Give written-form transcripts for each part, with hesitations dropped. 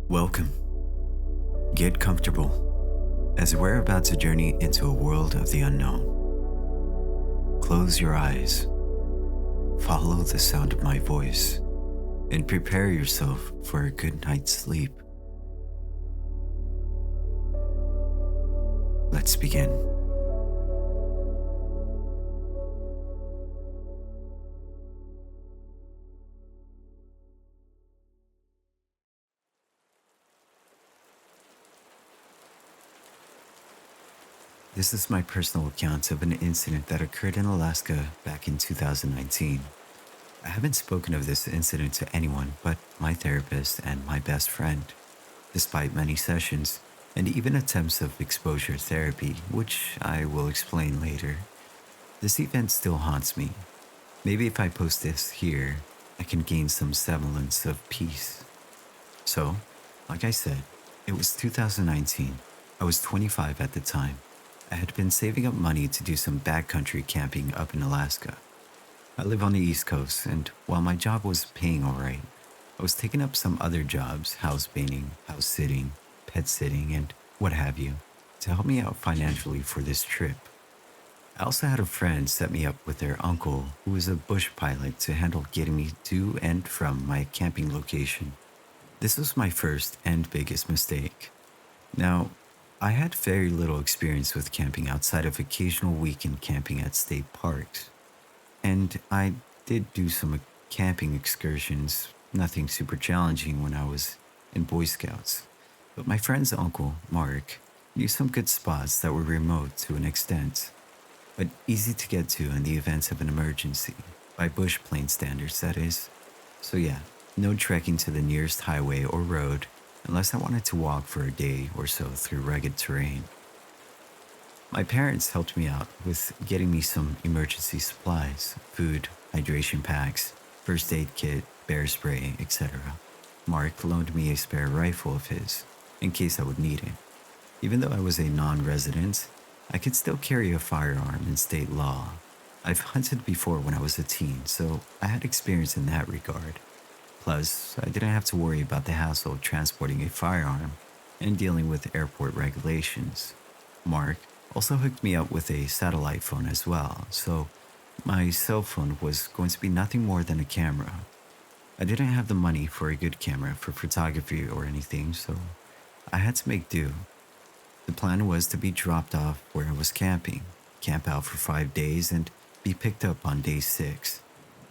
Welcome. Get comfortable, as we're about to journey into a world of the unknown. Close your eyes, follow the sound of my voice, and prepare yourself for a good night's sleep. Let's begin. This is my personal account of an incident that occurred in Alaska back in 2019. I haven't spoken of this incident to anyone but my therapist and my best friend, despite many sessions and even attempts of exposure therapy, which I will explain later. This event still haunts me. Maybe if I post this here, I can gain some semblance of peace. So, like I said, it was 2019. I was 25 at the time. I had been saving up money to do some backcountry camping up in Alaska. I live on the East Coast, and while my job was paying alright, I was taking up some other jobs, house painting, house sitting, pet sitting, and what have you, to help me out financially for this trip. I also had a friend set me up with their uncle, who was a bush pilot, to handle getting me to and from my camping location. This was my first and biggest mistake. Now, I had very little experience with camping outside of occasional weekend camping at state parks. And I did do some camping excursions, nothing super challenging when I was in Boy Scouts. But my friend's uncle, Mark, knew some good spots that were remote to an extent, but easy to get to in the event of an emergency, by bush plane standards, that is. So yeah, no trekking to the nearest highway or road unless I wanted to walk for a day or so through rugged terrain. My parents helped me out with getting me some emergency supplies, food, hydration packs, first aid kit, bear spray, etc. Mark loaned me a spare rifle of his, in case I would need it. Even though I was a non-resident, I could still carry a firearm in state law. I've hunted before when I was a teen, so I had experience in that regard. Plus, I didn't have to worry about the hassle of transporting a firearm and dealing with airport regulations. Mark also hooked me up with a satellite phone as well, so my cell phone was going to be nothing more than a camera. I didn't have the money for a good camera for photography or anything, so I had to make do. The plan was to be dropped off where I was camping, camp out for 5 days, and be picked up on day 6.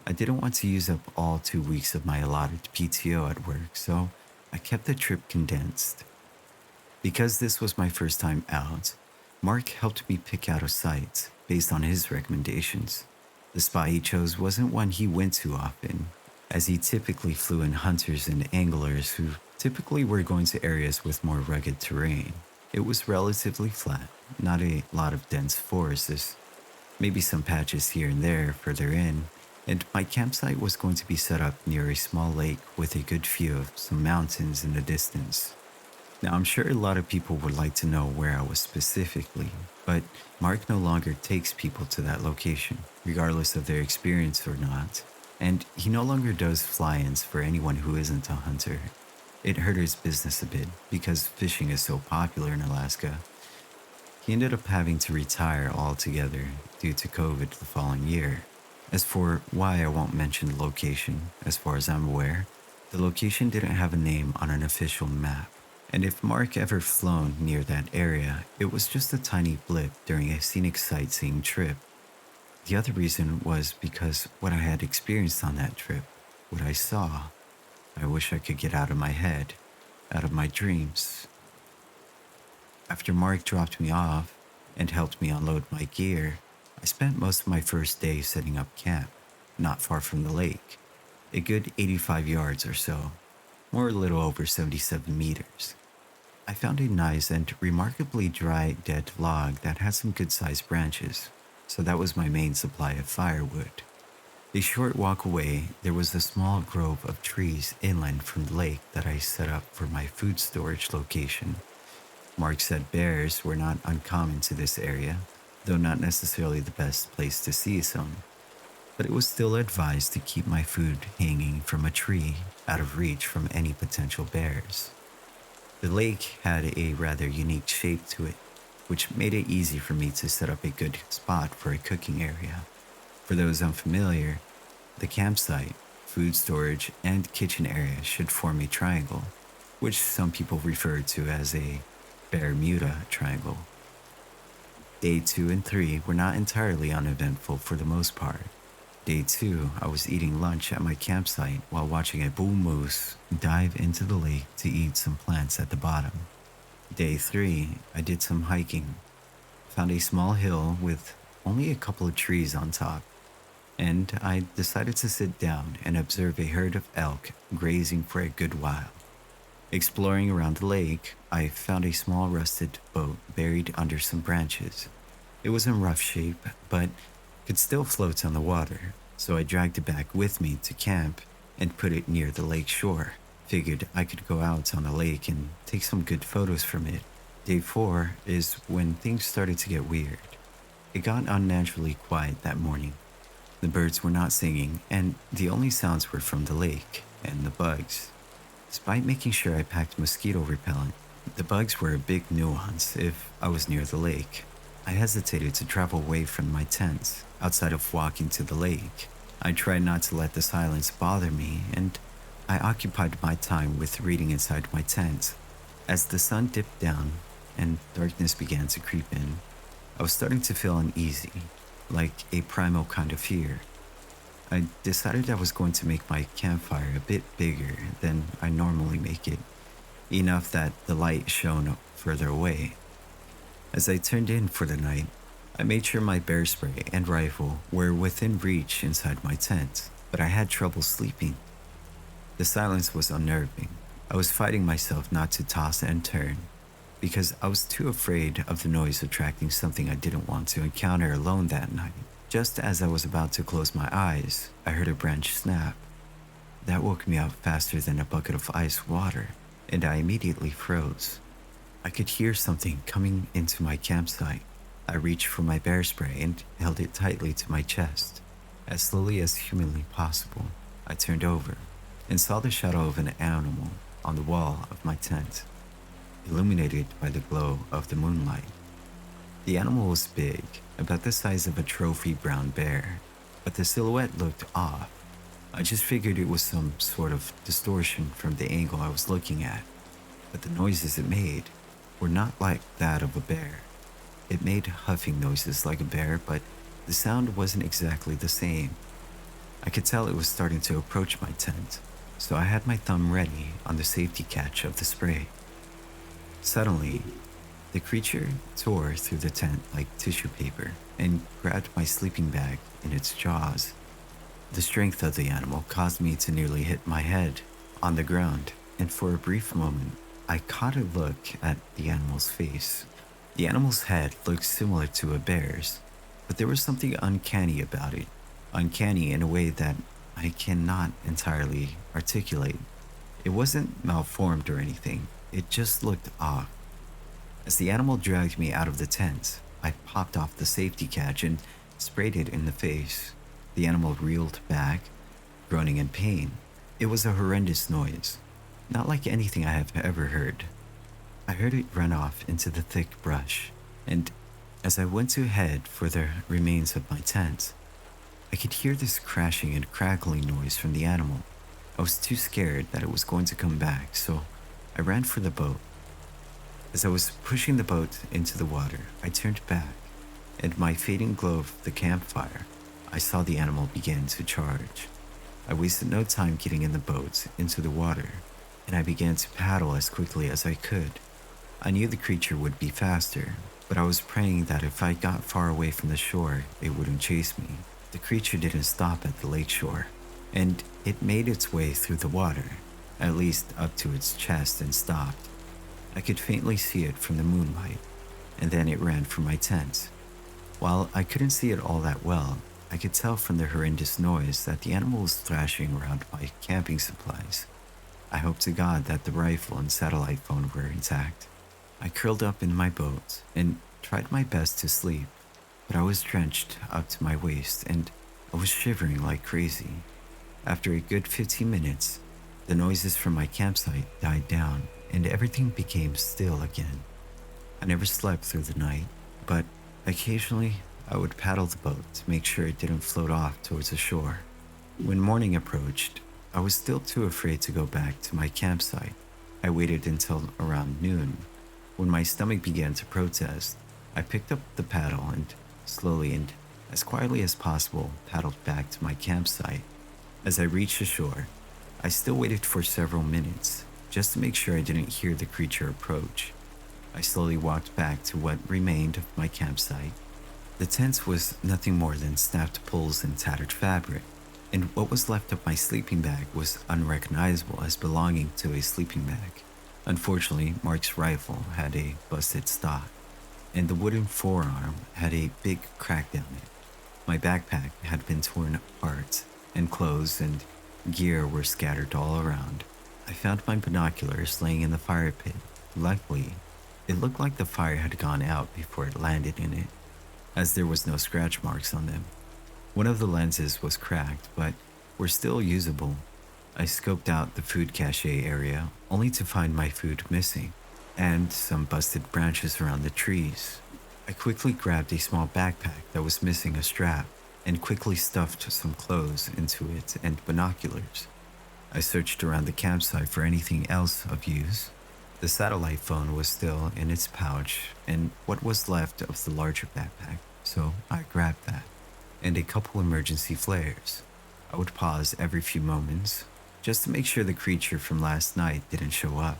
I didn't want to use up all 2 weeks of my allotted PTO at work, so I kept the trip condensed. Because this was my first time out, Mark helped me pick out a site based on his recommendations. The spot he chose wasn't one he went to often, as he typically flew in hunters and anglers who typically were going to areas with more rugged terrain. It was relatively flat, not a lot of dense forests, maybe some patches here and there further in, and my campsite was going to be set up near a small lake with a good view of some mountains in the distance. Now, I'm sure a lot of people would like to know where I was specifically, but Mark no longer takes people to that location, regardless of their experience or not, and he no longer does fly-ins for anyone who isn't a hunter. It hurt his business a bit because fishing is so popular in Alaska. He ended up having to retire altogether due to COVID the following year. As for why I won't mention the location, as far as I'm aware, the location didn't have a name on an official map. And if Mark ever flown near that area, it was just a tiny blip during a scenic sightseeing trip. The other reason was because what I had experienced on that trip, what I saw, I wish I could get out of my head, out of my dreams. After Mark dropped me off and helped me unload my gear, I spent most of my first day setting up camp, not far from the lake, a good 85 yards or so, or a little over 77 meters. I found a nice and remarkably dry dead log that had some good-sized branches, so that was my main supply of firewood. A short walk away, there was a small grove of trees inland from the lake that I set up for my food storage location. Mark said bears were not uncommon to this area, though not necessarily the best place to see some. But it was still advised to keep my food hanging from a tree, out of reach from any potential bears. The lake had a rather unique shape to it, which made it easy for me to set up a good spot for a cooking area. For those unfamiliar, the campsite, food storage, and kitchen area should form a triangle, which some people refer to as a Bermuda Triangle. Day 2 and 3 were not entirely uneventful for the most part. Day 2, I was eating lunch at my campsite while watching a bull moose dive into the lake to eat some plants at the bottom. Day 3, I did some hiking, found a small hill with only a couple of trees on top, and I decided to sit down and observe a herd of elk grazing for a good while. Exploring around the lake, I found a small rusted boat buried under some branches. It was in rough shape, but could still float on the water, so I dragged it back with me to camp and put it near the lake shore. Figured I could go out on the lake and take some good photos from it. Day 4 is when things started to get weird. It got unnaturally quiet that morning. The birds were not singing, and the only sounds were from the lake and the bugs. Despite making sure I packed mosquito repellent, the bugs were a big nuisance if I was near the lake. I hesitated to travel away from my tent outside of walking to the lake. I tried not to let the silence bother me, and I occupied my time with reading inside my tent. As the sun dipped down and darkness began to creep in, I was starting to feel uneasy, like a primal kind of fear. I decided I was going to make my campfire a bit bigger than I normally make it, enough that the light shone further away. As I turned in for the night, I made sure my bear spray and rifle were within reach inside my tent, but I had trouble sleeping. The silence was unnerving. I was fighting myself not to toss and turn, because I was too afraid of the noise attracting something I didn't want to encounter alone that night. Just as I was about to close my eyes, I heard a branch snap. That woke me up faster than a bucket of ice water, and I immediately froze. I could hear something coming into my campsite. I reached for my bear spray and held it tightly to my chest. As slowly as humanly possible, I turned over and saw the shadow of an animal on the wall of my tent, illuminated by the glow of the moonlight. The animal was big, about the size of a trophy brown bear, but the silhouette looked off. I just figured it was some sort of distortion from the angle I was looking at, but the noises it made were not like that of a bear. It made huffing noises like a bear, but the sound wasn't exactly the same. I could tell it was starting to approach my tent, so I had my thumb ready on the safety catch of the spray. Suddenly, the creature tore through the tent like tissue paper and grabbed my sleeping bag in its jaws. The strength of the animal caused me to nearly hit my head on the ground, and for a brief moment, I caught a look at the animal's face. The animal's head looked similar to a bear's, but there was something uncanny about it. Uncanny in a way that I cannot entirely articulate. It wasn't malformed or anything, it just looked off. As the animal dragged me out of the tent, I popped off the safety catch and sprayed it in the face. The animal reeled back, groaning in pain. It was a horrendous noise, not like anything I have ever heard. I heard it run off into the thick brush, and as I went to head for the remains of my tent, I could hear this crashing and crackling noise from the animal. I was too scared that it was going to come back, so I ran for the boat. As I was pushing the boat into the water, I turned back, and my fading glow of the campfire, I saw the animal begin to charge. I wasted no time getting in the boat into the water, and I began to paddle as quickly as I could. I knew the creature would be faster, but I was praying that if I got far away from the shore, it wouldn't chase me. The creature didn't stop at the lakeshore, and it made its way through the water, at least up to its chest, and stopped. I could faintly see it from the moonlight, and then it ran for my tent. While I couldn't see it all that well, I could tell from the horrendous noise that the animal was thrashing around my camping supplies. I hoped to God that the rifle and satellite phone were intact. I curled up in my boat and tried my best to sleep, but I was drenched up to my waist and I was shivering like crazy. After a good 15 minutes, the noises from my campsite died down and everything became still again. I never slept through the night, but occasionally I would paddle the boat to make sure it didn't float off towards the shore. When morning approached, I was still too afraid to go back to my campsite. I waited until around noon. When my stomach began to protest, I picked up the paddle and slowly and as quietly as possible paddled back to my campsite. As I reached the shore, I still waited for several minutes just to make sure I didn't hear the creature approach. I slowly walked back to what remained of my campsite. The tent was nothing more than snapped poles and tattered fabric, and what was left of my sleeping bag was unrecognizable as belonging to a sleeping bag. Unfortunately, Mark's rifle had a busted stock, and the wooden forearm had a big crack down it. My backpack had been torn apart, and clothes and gear were scattered all around. I found my binoculars laying in the fire pit. Luckily, it looked like the fire had gone out before it landed in it, as there was no scratch marks on them. One of the lenses was cracked, but were still usable. I scoped out the food cache area, only to find my food missing, and some busted branches around the trees. I quickly grabbed a small backpack that was missing a strap, and quickly stuffed some clothes into it and binoculars. I searched around the campsite for anything else of use. The satellite phone was still in its pouch, and what was left of the larger backpack, so I grabbed that, and a couple emergency flares. I would pause every few moments, just to make sure the creature from last night didn't show up.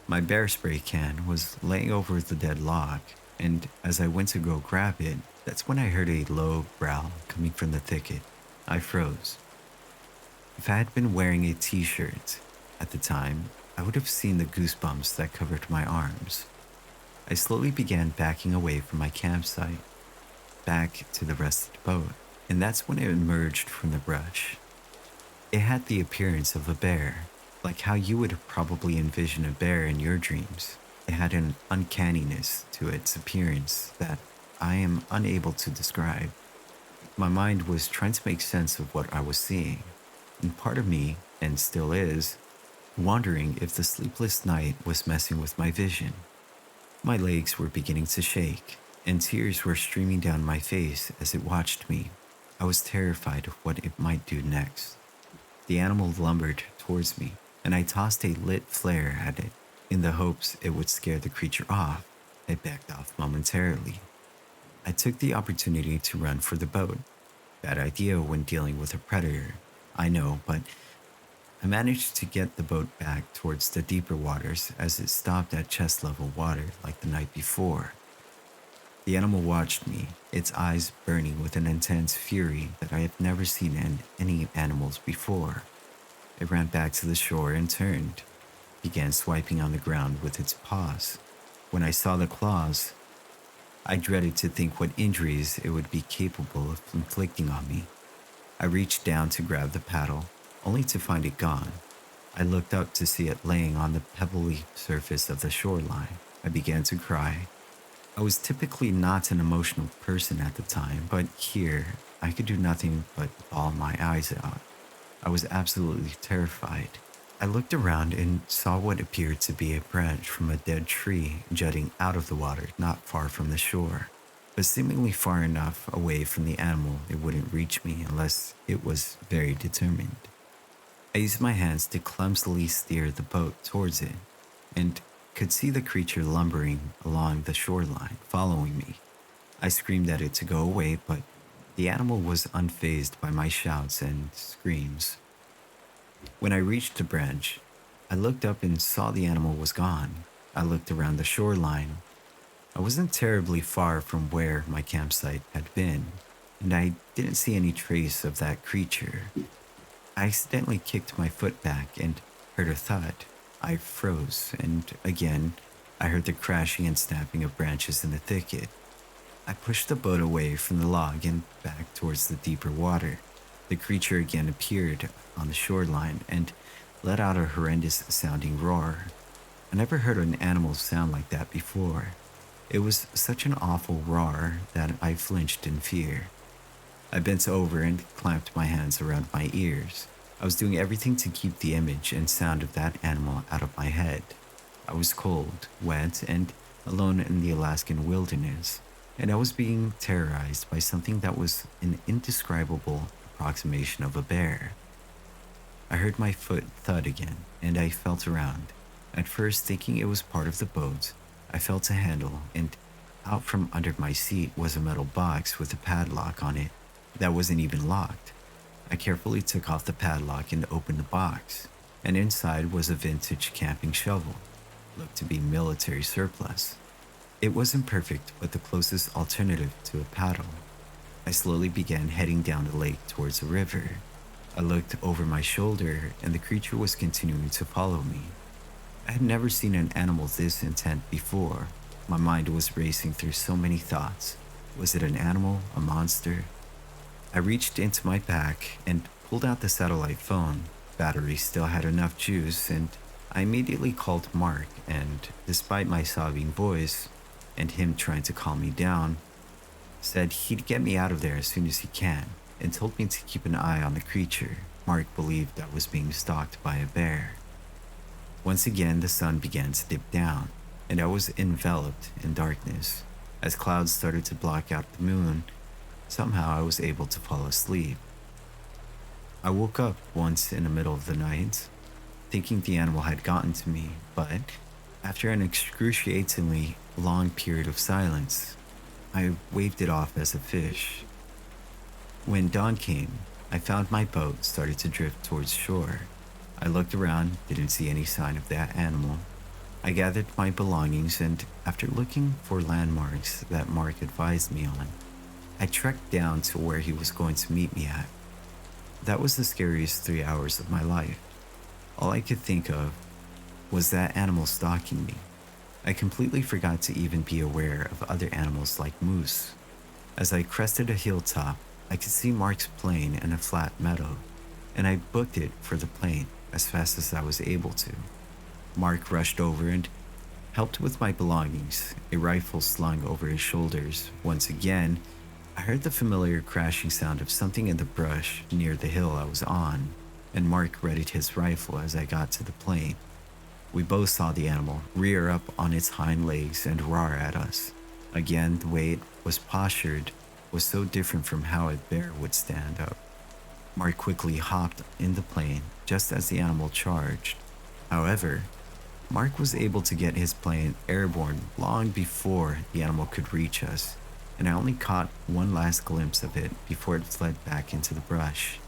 My bear spray can was laying over the dead log, and as I went to go grab it, that's when I heard a low growl coming from the thicket. I froze. If I had been wearing a t-shirt at the time, I would have seen the goosebumps that covered my arms. I slowly began backing away from my campsite, back to the rested boat, and that's when it emerged from the brush. It had the appearance of a bear, like how you would probably envision a bear in your dreams. It had an uncanniness to its appearance that I am unable to describe. My mind was trying to make sense of what I was seeing, and part of me, and still is, wondering if the sleepless night was messing with my vision. My legs were beginning to shake, and tears were streaming down my face as it watched me. I was terrified of what it might do next. The animal lumbered towards me, and I tossed a lit flare at it in the hopes it would scare the creature off. It backed off momentarily. I took the opportunity to run for the boat. Bad idea when dealing with a predator, I know, but I managed to get the boat back towards the deeper waters as it stopped at chest level water like the night before. The animal watched me, its eyes burning with an intense fury that I have never seen in any animals before. It ran back to the shore and turned, began swiping on the ground with its paws. When I saw the claws, I dreaded to think what injuries it would be capable of inflicting on me. I reached down to grab the paddle, only to find it gone. I looked up to see it laying on the pebbly surface of the shoreline. I began to cry. I was typically not an emotional person at the time, but here I could do nothing but bawl my eyes out. I was absolutely terrified. I looked around and saw what appeared to be a branch from a dead tree jutting out of the water not far from the shore, but seemingly far enough away from the animal it wouldn't reach me unless it was very determined. I used my hands to clumsily steer the boat towards it, and could see the creature lumbering along the shoreline, following me. I screamed at it to go away, but the animal was unfazed by my shouts and screams. When I reached the branch, I looked up and saw the animal was gone. I looked around the shoreline. I wasn't terribly far from where my campsite had been, and I didn't see any trace of that creature. I accidentally kicked my foot back and heard a thud. I froze, and again, I heard the crashing and snapping of branches in the thicket. I pushed the boat away from the log and back towards the deeper water. The creature again appeared on the shoreline and let out a horrendous sounding roar. I never heard an animal sound like that before. It was such an awful roar that I flinched in fear. I bent over and clamped my hands around my ears. I was doing everything to keep the image and sound of that animal out of my head. I was cold, wet, and alone in the Alaskan wilderness, and I was being terrorized by something that was an indescribable approximation of a bear. I heard my foot thud again, and I felt around. At first, thinking it was part of the boat, I felt a handle, and out from under my seat was a metal box with a padlock on it that wasn't even locked. I carefully took off the padlock and opened the box, and inside was a vintage camping shovel. Looked to be military surplus. It wasn't perfect, but the closest alternative to a paddle. I slowly began heading down the lake towards the river. I looked over my shoulder, and the creature was continuing to follow me. I had never seen an animal this intent before. My mind was racing through so many thoughts. Was it an animal, a monster? I reached into my pack and pulled out the satellite phone. Battery still had enough juice, and I immediately called Mark, and despite my sobbing voice and him trying to calm me down, said he'd get me out of there as soon as he can, and told me to keep an eye on the creature. Mark believed I was being stalked by a bear. Once again, the sun began to dip down, and I was enveloped in darkness. As clouds started to block out the moon, somehow I was able to fall asleep. I woke up once in the middle of the night, thinking the animal had gotten to me, but after an excruciatingly long period of silence, I waved it off as a fish. When dawn came, I found my boat started to drift towards shore. I looked around, didn't see any sign of that animal. I gathered my belongings, and after looking for landmarks that Mark advised me on, I trekked down to where he was going to meet me at. That was the scariest 3 hours of my life. All I could think of was that animal stalking me. I completely forgot to even be aware of other animals like moose. As I crested a hilltop, I could see Mark's plane in a flat meadow, and I booked it for the plane as fast as I was able to. Mark rushed over and helped with my belongings, a rifle slung over his shoulders. Once again, I heard the familiar crashing sound of something in the brush near the hill I was on, and Mark readied his rifle as I got to the plane. We both saw the animal rear up on its hind legs and roar at us. Again, the way it was postured was so different from how a bear would stand up. Mark quickly hopped in the plane just as the animal charged. However, Mark was able to get his plane airborne long before the animal could reach us, and I only caught one last glimpse of it before it fled back into the brush.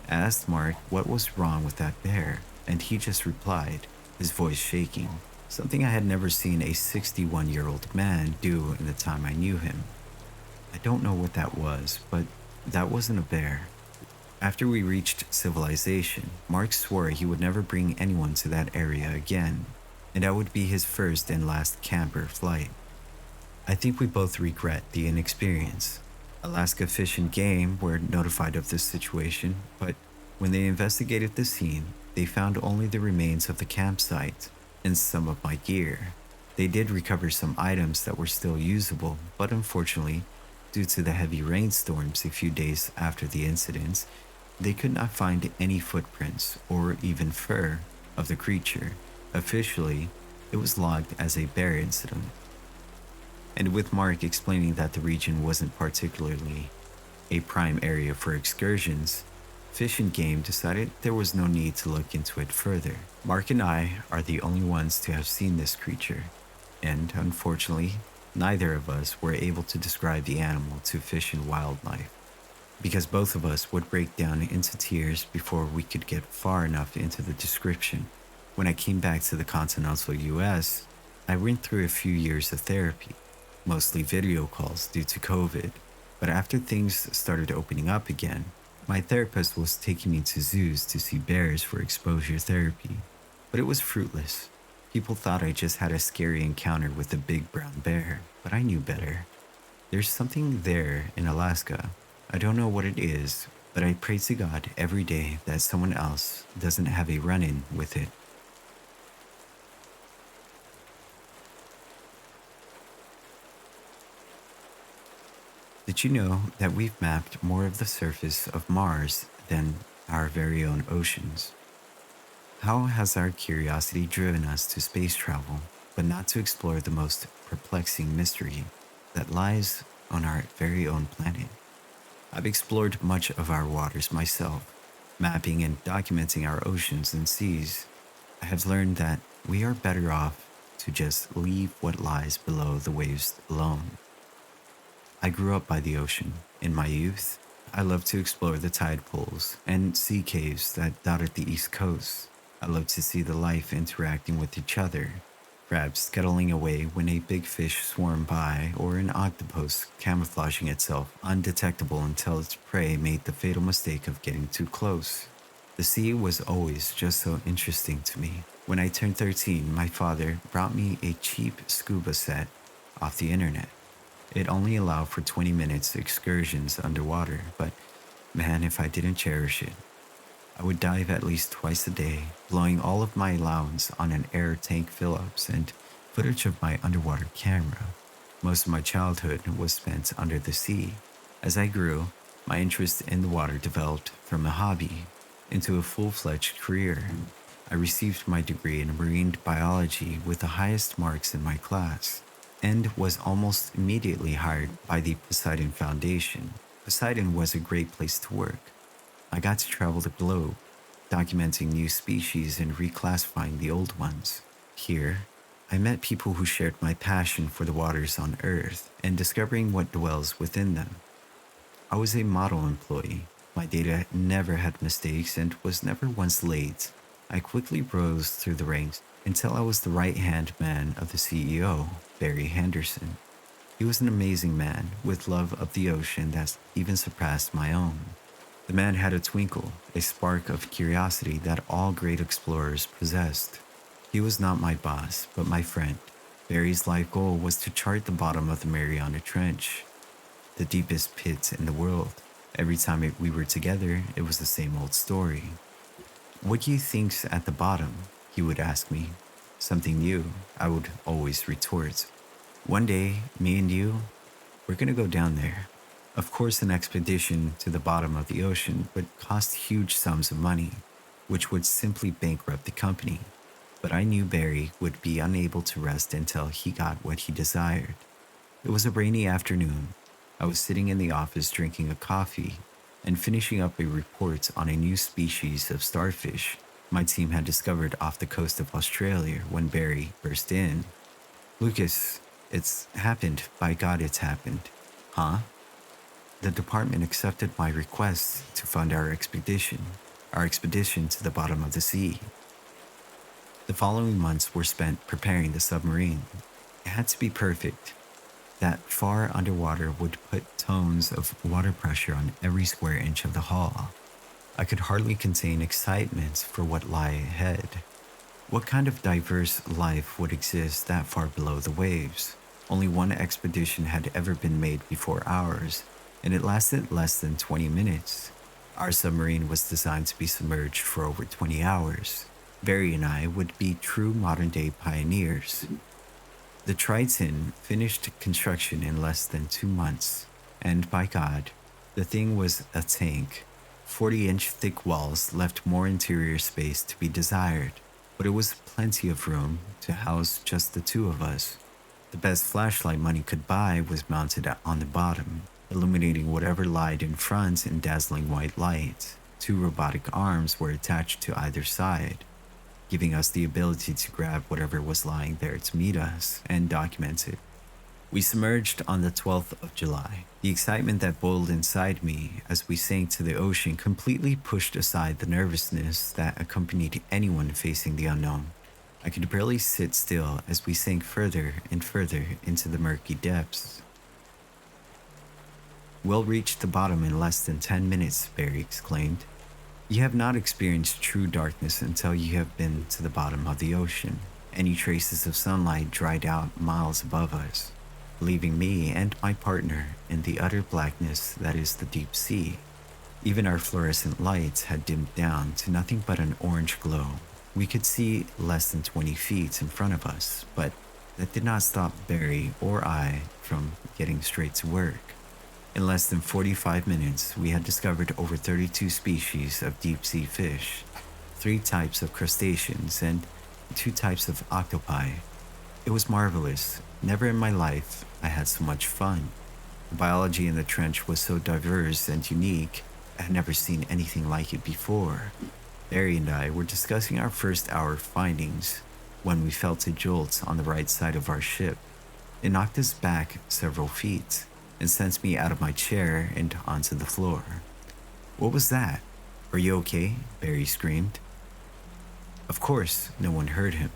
I asked Mark what was wrong with that bear, and he just replied, his voice shaking, something I had never seen a 61-year-old man do in the time I knew him. I don't know what that was, but that wasn't a bear. After we reached civilization, Mark swore he would never bring anyone to that area again, and I would be his first and last camper flight. I think we both regret the inexperience. Alaska Fish and Game were notified of this situation, but when they investigated the scene, they found only the remains of the campsite and some of my gear. They did recover some items that were still usable, but unfortunately, due to the heavy rainstorms a few days after the incidents, they could not find any footprints or even fur of the creature. Officially, it was logged as a bear incident. And with Mark explaining that the region wasn't particularly a prime area for excursions, Fish and Game decided there was no need to look into it further. Mark and I are the only ones to have seen this creature, and unfortunately, neither of us were able to describe the animal to Fish and Wildlife, because both of us would break down into tears before we could get far enough into the description. When I came back to the continental US, I went through a few years of therapy, mostly video calls due to COVID, but after things started opening up again, my therapist was taking me to zoos to see bears for exposure therapy, but it was fruitless. People thought I just had a scary encounter with a big brown bear, but I knew better. There's something there in Alaska. I don't know what it is, but I pray to God every day that someone else doesn't have a run-in with it. Did you know that we've mapped more of the surface of Mars than our very own oceans? How has our curiosity driven us to space travel, but not to explore the most perplexing mystery that lies on our very own planet? I've explored much of our waters myself, mapping and documenting our oceans and seas. I have learned that we are better off to just leave what lies below the waves alone. I grew up by the ocean. In my youth, I loved to explore the tide pools and sea caves that dotted the East Coast. I loved to see the life interacting with each other, crabs scuttling away when a big fish swarmed by, or an octopus camouflaging itself undetectable until its prey made the fatal mistake of getting too close. The sea was always just so interesting to me. When I turned 13, my father brought me a cheap scuba set off the internet. It only allowed for 20 minutes excursions underwater, but man, if I didn't cherish it. I would dive at least twice a day, blowing all of my allowance on an air tank fill-ups and footage of my underwater camera. Most of my childhood was spent under the sea. As I grew, my interest in the water developed from a hobby into a full-fledged career. I received my degree in marine biology with the highest marks in my class and was almost immediately hired by the Poseidon Foundation. Poseidon was a great place to work. I got to travel the globe, documenting new species and reclassifying the old ones. Here, I met people who shared my passion for the waters on Earth and discovering what dwells within them. I was a model employee. My data never had mistakes and was never once late. I quickly rose through the ranks until I was the right-hand man of the CEO, Barry Henderson. He was an amazing man with love of the ocean that even surpassed my own. The man had a twinkle, a spark of curiosity that all great explorers possessed. He was not my boss, but my friend. Barry's life goal was to chart the bottom of the Mariana Trench, the deepest pit in the world. Every time we were together, it was the same old story. "What do you think's at the bottom?" he would ask me. "Something new," I would always retort. "One day, me and you, we're gonna go down there." Of course, an expedition to the bottom of the ocean would cost huge sums of money, which would simply bankrupt the company. But I knew Barry would be unable to rest until he got what he desired. It was a rainy afternoon. I was sitting in the office drinking a coffee and finishing up a report on a new species of starfish my team had discovered off the coast of Australia when Barry burst in. "Lucas, it's happened. By God, it's happened." "Huh?" "The department accepted my request to fund our expedition to the bottom of the sea." The following months were spent preparing the submarine. It had to be perfect. That far underwater would put tones of water pressure on every square inch of the hull. I could hardly contain excitement for what lay ahead. What kind of diverse life would exist that far below the waves? Only one expedition had ever been made before ours, and it lasted less than 20 minutes. Our submarine was designed to be submerged for over 20 hours. Barry and I would be true modern-day pioneers. The Triton finished construction in less than 2 months, and by God, the thing was a tank. 40-inch thick walls left more interior space to be desired, but it was plenty of room to house just the two of us. The best flashlight money could buy was mounted on the bottom, illuminating whatever lied in front in dazzling white light. 2 robotic arms were attached to either side, giving us the ability to grab whatever was lying there to meet us and document it. We submerged on the 12th of July. The excitement that boiled inside me as we sank to the ocean completely pushed aside the nervousness that accompanied anyone facing the unknown. I could barely sit still as we sank further and further into the murky depths. "We'll reach the bottom in less than 10 minutes, Barry exclaimed. "You have not experienced true darkness until you have been to the bottom of the ocean." Any traces of sunlight dried out miles above us, leaving me and my partner in the utter blackness that is the deep sea. Even our fluorescent lights had dimmed down to nothing but an orange glow. We could see less than 20 feet in front of us, but that did not stop Barry or I from getting straight to work. In less than 45 minutes, we had discovered over 32 species of deep-sea fish. 3 types of crustaceans, and 2 types of octopi. It was marvelous. Never in my life I had so much fun. The biology in the trench was so diverse and unique, I had never seen anything like it before. Barry and I were discussing our first hour findings when we felt a jolt on the right side of our ship. It knocked us back several feet and sent me out of my chair and onto the floor. "What was that? Are you okay?" Barry screamed. Of course, no one heard him.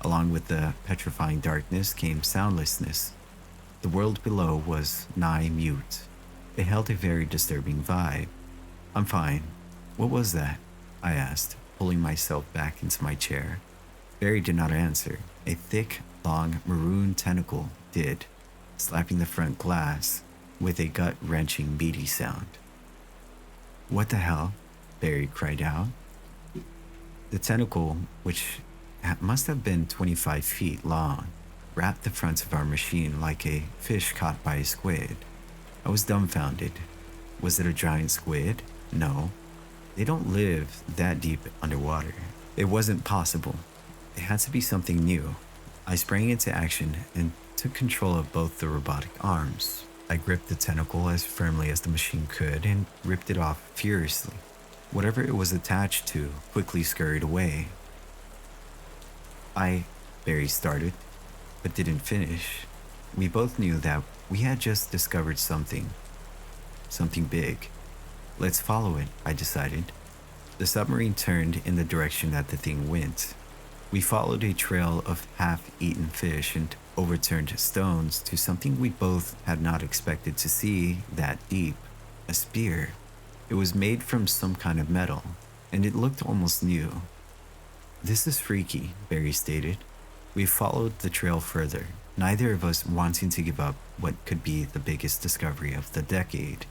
Along with the petrifying darkness came soundlessness. The world below was nigh mute. It held a very disturbing vibe. "I'm fine. What was that?" I asked, pulling myself back into my chair. Barry did not answer. A thick, long, maroon tentacle did, slapping the front glass with a gut-wrenching beady sound. "What the hell?" Barry cried out. The tentacle, which must have been 25 feet long, wrapped the front of our machine like a fish caught by a squid. I was dumbfounded. Was it a giant squid? No. They don't live that deep underwater. It wasn't possible. It had to be something new. I sprang into action and took control of both the robotic arms. I gripped the tentacle as firmly as the machine could and ripped it off furiously. Whatever it was attached to quickly scurried away. Barry started, but didn't finish. We both knew that we had just discovered something big. "Let's follow it," I decided. The submarine turned in the direction that the thing went. We followed a trail of half-eaten fish and overturned stones to something we both had not expected to see that deep, a spear. It was made from some kind of metal, and it looked almost new. "This is freaky," Barry stated. We followed the trail further, neither of us wanting to give up what could be the biggest discovery of the decade.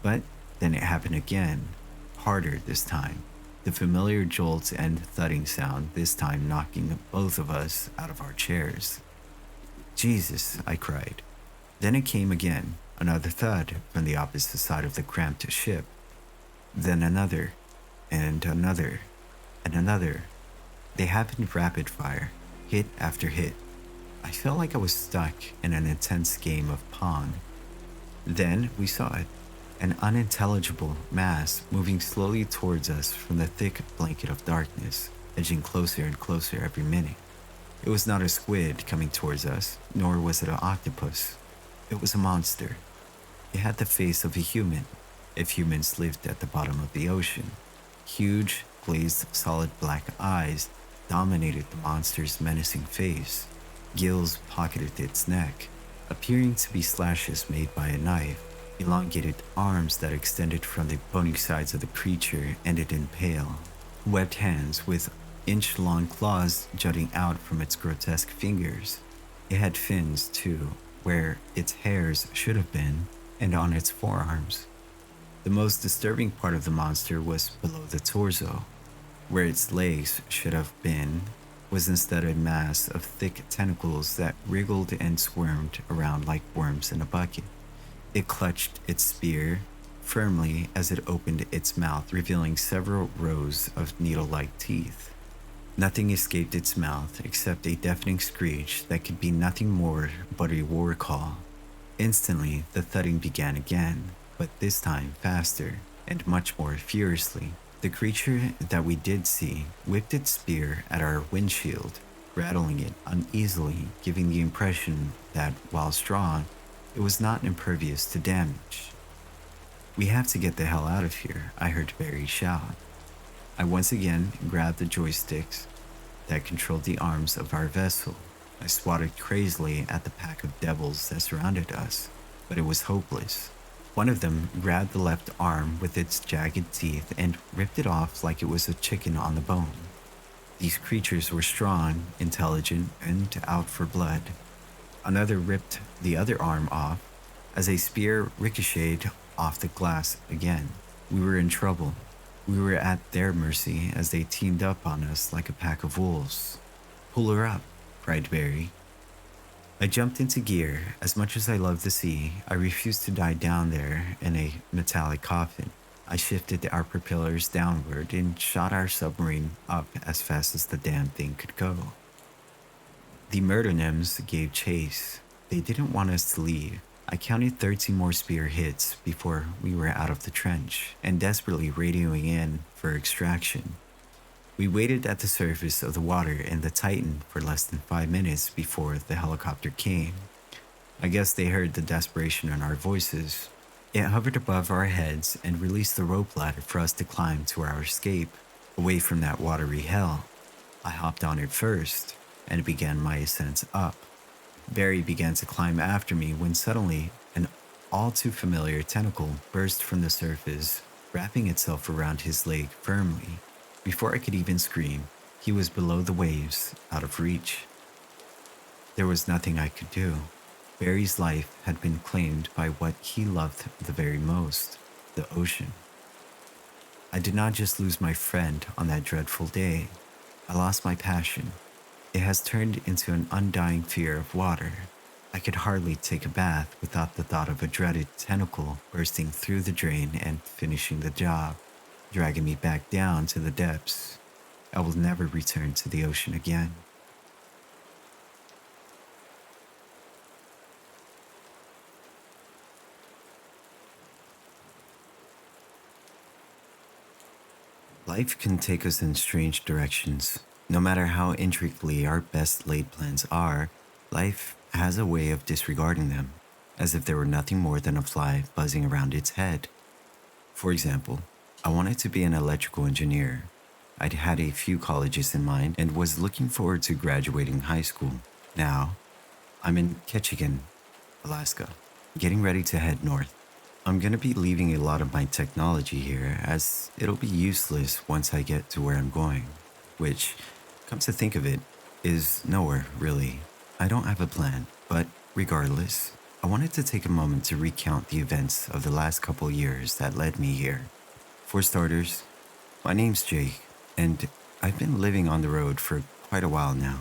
But then it happened again, harder this time. The familiar jolt and thudding sound, this time knocking both of us out of our chairs. "Jesus," I cried. Then it came again, another thud from the opposite side of the cramped ship. Then another, and another, and another. They happened rapid fire, hit after hit. I felt like I was stuck in an intense game of Pong. Then we saw it, an unintelligible mass moving slowly towards us from the thick blanket of darkness, edging closer and closer every minute. It was not a squid coming towards us, nor was it an octopus. It was a monster. It had the face of a human, if humans lived at the bottom of the ocean. Huge, glazed, solid black eyes dominated the monster's menacing face. Gills pocketed its neck, appearing to be slashes made by a knife. Elongated arms that extended from the bony sides of the creature ended in pale. Webbed hands with inch-long claws jutting out from its grotesque fingers. It had fins, too, where its hairs should have been, and on its forearms. The most disturbing part of the monster was below the torso. Where its legs should have been was instead a mass of thick tentacles that wriggled and squirmed around like worms in a bucket. It clutched its spear firmly as it opened its mouth, revealing several rows of needle-like teeth. Nothing escaped its mouth except a deafening screech that could be nothing more but a war call. Instantly, the thudding began again, but this time faster and much more furiously. The creature that we did see whipped its spear at our windshield, rattling it uneasily, giving the impression that, while strong, it was not impervious to damage. "We have to get the hell out of here," I heard Barry shout. I once again grabbed the joysticks that controlled the arms of our vessel. I swatted crazily at the pack of devils that surrounded us, but it was hopeless. One of them grabbed the left arm with its jagged teeth and ripped it off like it was a chicken on the bone. These creatures were strong, intelligent, and out for blood. Another ripped the other arm off as a spear ricocheted off the glass again. We were in trouble. We were at their mercy as they teamed up on us like a pack of wolves. "Pull her up," cried Barry. I jumped into gear. As much as I love the sea, I refused to die down there in a metallic coffin. I shifted our propellers downward and shot our submarine up as fast as the damn thing could go. The murder nyms gave chase. They didn't want us to leave. I counted 13 more spear hits before we were out of the trench and desperately radioing in for extraction. We waited at the surface of the water in the Titan for less than 5 minutes before the helicopter came. I guess they heard the desperation in our voices. It hovered above our heads and released the rope ladder for us to climb to our escape, away from that watery hell. I hopped on it first and began my ascent up. Barry began to climb after me when suddenly an all too familiar tentacle burst from the surface, wrapping itself around his leg firmly. Before I could even scream, he was below the waves, out of reach. There was nothing I could do. Barry's life had been claimed by what he loved the very most, the ocean. I did not just lose my friend on that dreadful day. I lost my passion. It has turned into an undying fear of water. I could hardly take a bath without the thought of a dreaded tentacle bursting through the drain and finishing the job, dragging me back down to the depths. I will never return to the ocean again. Life can take us in strange directions. No matter how intricately our best laid plans are, life has a way of disregarding them, as if there were nothing more than a fly buzzing around its head. For example, I wanted to be an electrical engineer. I'd had a few colleges in mind and was looking forward to graduating high school. Now, I'm in Ketchikan, Alaska, getting ready to head north. I'm gonna be leaving a lot of my technology here as it'll be useless once I get to where I'm going, which, come to think of it, is nowhere really. I don't have a plan, but regardless, I wanted to take a moment to recount the events of the last couple years that led me here. For starters, my name's Jake, and I've been living on the road for quite a while now.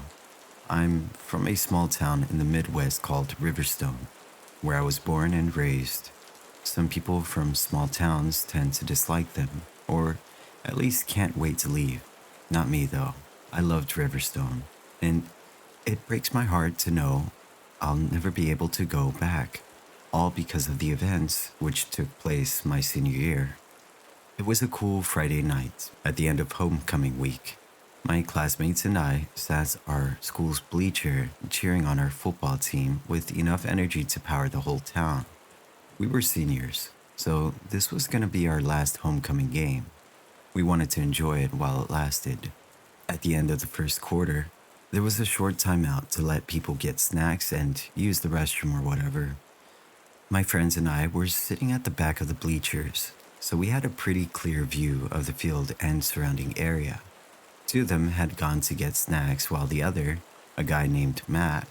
I'm from a small town in the Midwest called Riverstone, where I was born and raised. Some people from small towns tend to dislike them, or at least can't wait to leave. Not me, though. I loved Riverstone, and it breaks my heart to know I'll never be able to go back, all because of the events which took place my senior year. It was a cool Friday night at the end of homecoming week. My classmates and I sat our school's bleacher cheering on our football team with enough energy to power the whole town. We were seniors, so this was going to be our last homecoming game. We wanted to enjoy it while it lasted. At the end of the first quarter, there was a short timeout to let people get snacks and use the restroom or whatever. My friends and I were sitting at the back of the bleachers, so we had a pretty clear view of the field and surrounding area. Two of them had gone to get snacks while the other, a guy named Matt,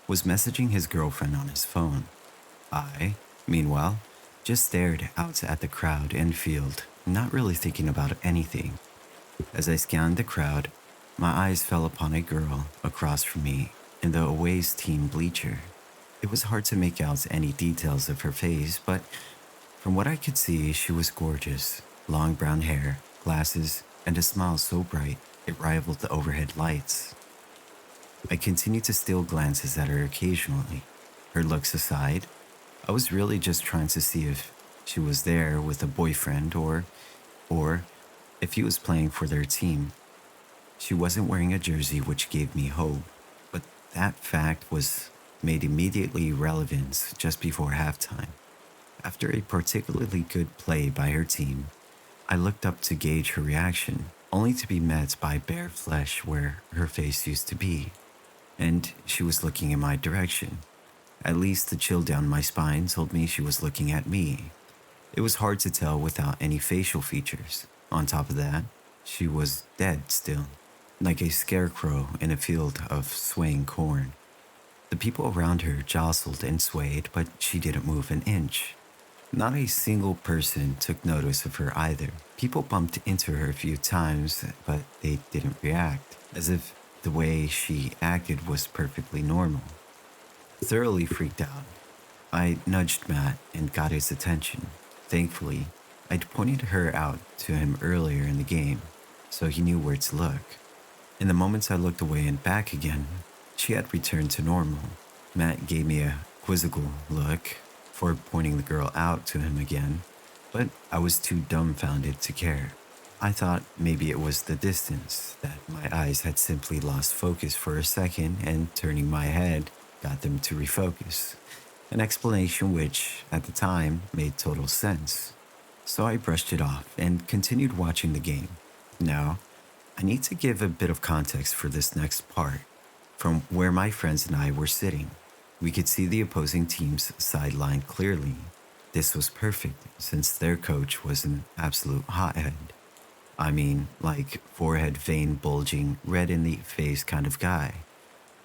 was messaging his girlfriend on his phone. I, meanwhile, just stared out at the crowd and field, not really thinking about anything. As I scanned the crowd, my eyes fell upon a girl across from me in the away's team bleacher. It was hard to make out any details of her face, but from what I could see, she was gorgeous. Long brown hair, glasses, and a smile so bright it rivaled the overhead lights. I continued to steal glances at her occasionally. Her looks aside, I was really just trying to see if she was there with a boyfriend or if he was playing for their team. She wasn't wearing a jersey, which gave me hope, but that fact was made immediately relevant just before halftime. After a particularly good play by her team, I looked up to gauge her reaction, only to be met by bare flesh where her face used to be, and she was looking in my direction. At least the chill down my spine told me she was looking at me. It was hard to tell without any facial features. On top of that, she was dead still, like a scarecrow in a field of swaying corn. The people around her jostled and swayed, but she didn't move an inch. Not a single person took notice of her either. People bumped into her a few times, but they didn't react, as if the way she acted was perfectly normal. Thoroughly freaked out, I nudged Matt and got his attention. Thankfully, I'd pointed her out to him earlier in the game, so he knew where to look. In the moments I looked away and back again, she had returned to normal. Matt gave me a quizzical look for pointing the girl out to him again, but I was too dumbfounded to care. I thought maybe it was the distance, that my eyes had simply lost focus for a second and turning my head got them to refocus. An explanation which, at the time, made total sense. So I brushed it off and continued watching the game. Now, I need to give a bit of context for this next part. From where my friends and I were sitting, we could see the opposing team's sideline clearly. This was perfect since their coach was an absolute hothead. I mean, like forehead vein bulging, red in the face kind of guy.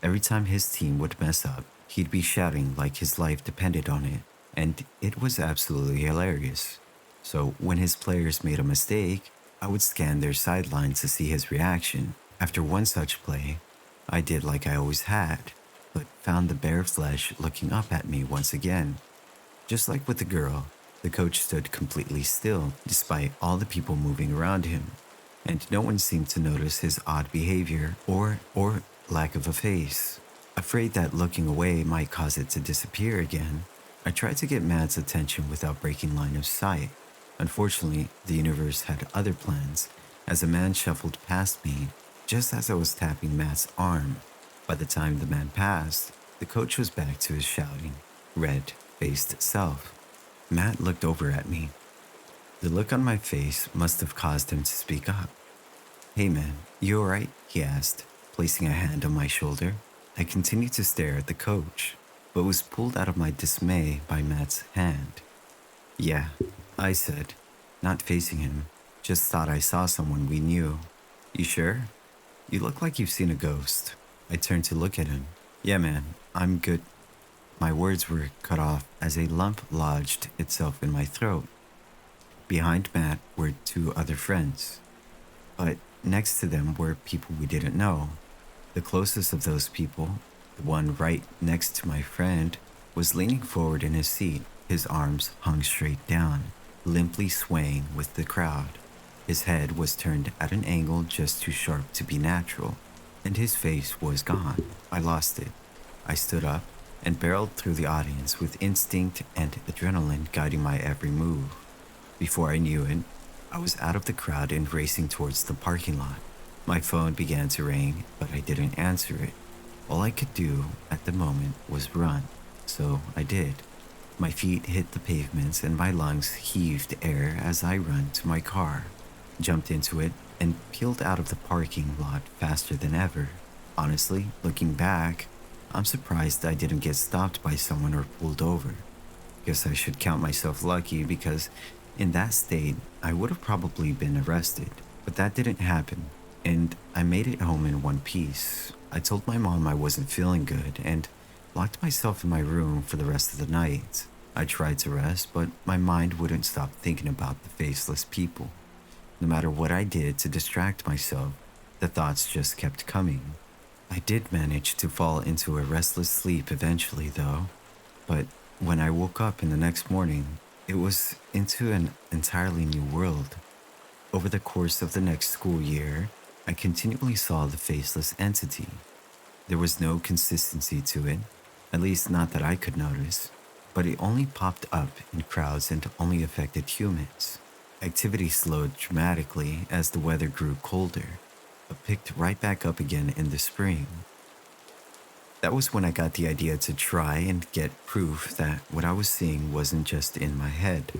Every time his team would mess up, he'd be shouting like his life depended on it, and it was absolutely hilarious. So when his players made a mistake, I would scan their sideline to see his reaction. After one such play, I did like I always had, but found the bare flesh looking up at me once again. Just like with the girl, the coach stood completely still despite all the people moving around him, and no one seemed to notice his odd behavior or lack of a face. Afraid that looking away might cause it to disappear again, I tried to get Matt's attention without breaking line of sight. Unfortunately, the universe had other plans, as a man shuffled past me just as I was tapping Matt's arm. By the time the man passed, the coach was back to his shouting, red-faced self. Matt looked over at me. The look on my face must have caused him to speak up. "Hey man, you alright?" he asked, placing a hand on my shoulder. I continued to stare at the coach, but was pulled out of my dismay by Matt's hand. "Yeah," I said, not facing him. "Just thought I saw someone we knew." "You sure? You look like you've seen a ghost." I turned to look at him. "Yeah man, I'm good." My words were cut off as a lump lodged itself in my throat. Behind Matt were two other friends, but next to them were people we didn't know. The closest of those people, the one right next to my friend, was leaning forward in his seat, his arms hung straight down, limply swaying with the crowd. His head was turned at an angle just too sharp to be natural, and his face was gone. I lost it. I stood up and barreled through the audience with instinct and adrenaline guiding my every move. Before I knew it, I was out of the crowd and racing towards the parking lot. My phone began to ring, but I didn't answer it. All I could do at the moment was run, so I did. My feet hit the pavements and my lungs heaved air as I ran to my car, jumped into it, and peeled out of the parking lot faster than ever. Honestly, looking back, I'm surprised I didn't get stopped by someone or pulled over. Guess I should count myself lucky because in that state, I would have probably been arrested. But that didn't happen, and I made it home in one piece. I told my mom I wasn't feeling good and locked myself in my room for the rest of the night. I tried to rest, but my mind wouldn't stop thinking about the faceless people. No matter what I did to distract myself, the thoughts just kept coming. I did manage to fall into a restless sleep eventually, though. But when I woke up in the next morning, it was into an entirely new world. Over the course of the next school year, I continually saw the faceless entity. There was no consistency to it, at least not that I could notice, but it only popped up in crowds and only affected humans. Activity slowed dramatically as the weather grew colder, but picked right back up again in the spring. That was when I got the idea to try and get proof that what I was seeing wasn't just in my head.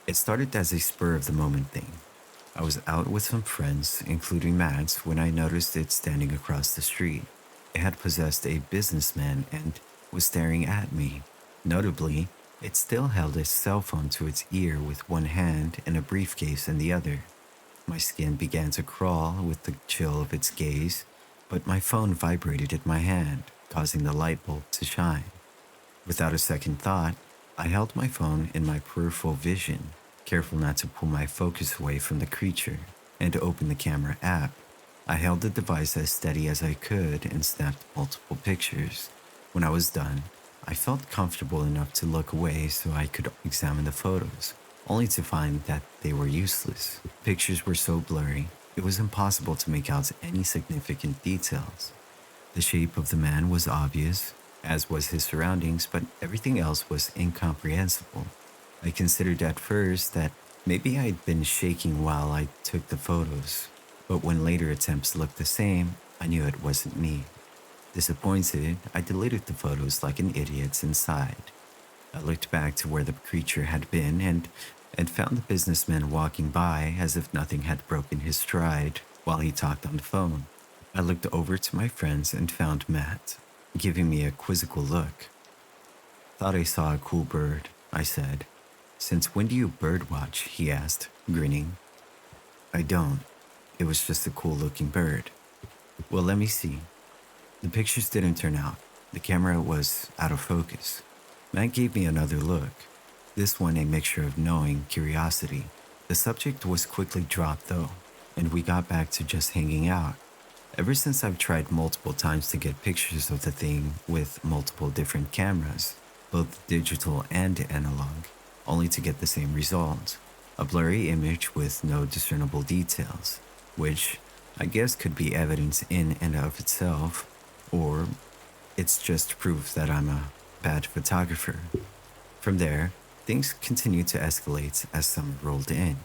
It started as a spur of the moment thing. I was out with some friends, including Matt's, when I noticed it standing across the street. It had possessed a businessman and was staring at me. Notably, it still held a cell phone to its ear with one hand and a briefcase in the other. My skin began to crawl with the chill of its gaze, but my phone vibrated in my hand, causing the light bulb to shine. Without a second thought, I held my phone in my peripheral vision, careful not to pull my focus away from the creature, and opened the camera app. I held the device as steady as I could and snapped multiple pictures. When I was done, I felt comfortable enough to look away so I could examine the photos, only to find that they were useless. Pictures were so blurry, it was impossible to make out any significant details. The shape of the man was obvious, as was his surroundings, but everything else was incomprehensible. I considered at first that maybe I'd been shaking while I took the photos, but when later attempts looked the same, I knew it wasn't me. Disappointed, I deleted the photos like an idiot inside. I looked back to where the creature had been and found the businessman walking by as if nothing had broken his stride while he talked on the phone. I looked over to my friends and found Matt, giving me a quizzical look. Thought I saw a cool bird, I said. Since when do you birdwatch? He asked, grinning. I don't. It was just a cool looking bird. Well, let me see. The pictures didn't turn out. The camera was out of focus. Matt gave me another look. This one a mixture of knowing curiosity. The subject was quickly dropped though, and we got back to just hanging out. Ever since I've tried multiple times to get pictures of the thing with multiple different cameras, both digital and analog, only to get the same result. A blurry image with no discernible details, which I guess could be evidence in and of itself, or it's just proof that I'm a bad photographer. From there, things continued to escalate as summer rolled in,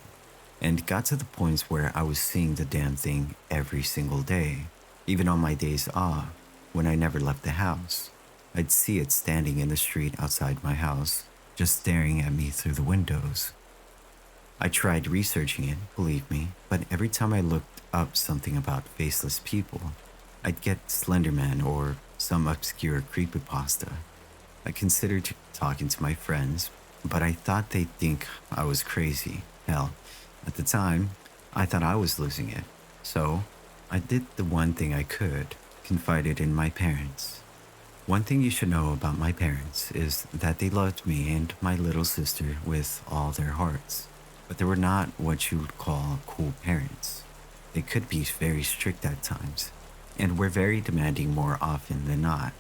and got to the point where I was seeing the damn thing every single day, even on my days off, when I never left the house. I'd see it standing in the street outside my house, just staring at me through the windows. I tried researching it, believe me, but every time I looked up something about faceless people, I'd get Slenderman or some obscure creepypasta. I considered talking to my friends, but I thought they'd think I was crazy. Hell, at the time, I thought I was losing it. So, I did the one thing I could, confided in my parents. One thing you should know about my parents is that they loved me and my little sister with all their hearts, but they were not what you would call cool parents. They could be very strict at times, and were very demanding more often than not.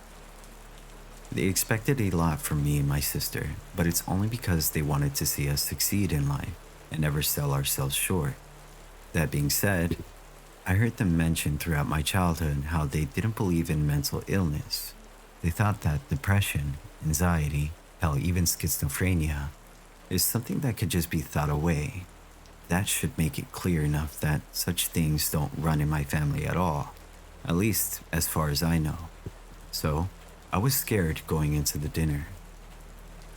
They expected a lot from me and my sister, but it's only because they wanted to see us succeed in life and never sell ourselves short. That being said, I heard them mention throughout my childhood how they didn't believe in mental illness. They thought that depression, anxiety, hell, even schizophrenia, is something that could just be thought away. That should make it clear enough that such things don't run in my family at all, at least as far as I know. So, I was scared going into the dinner.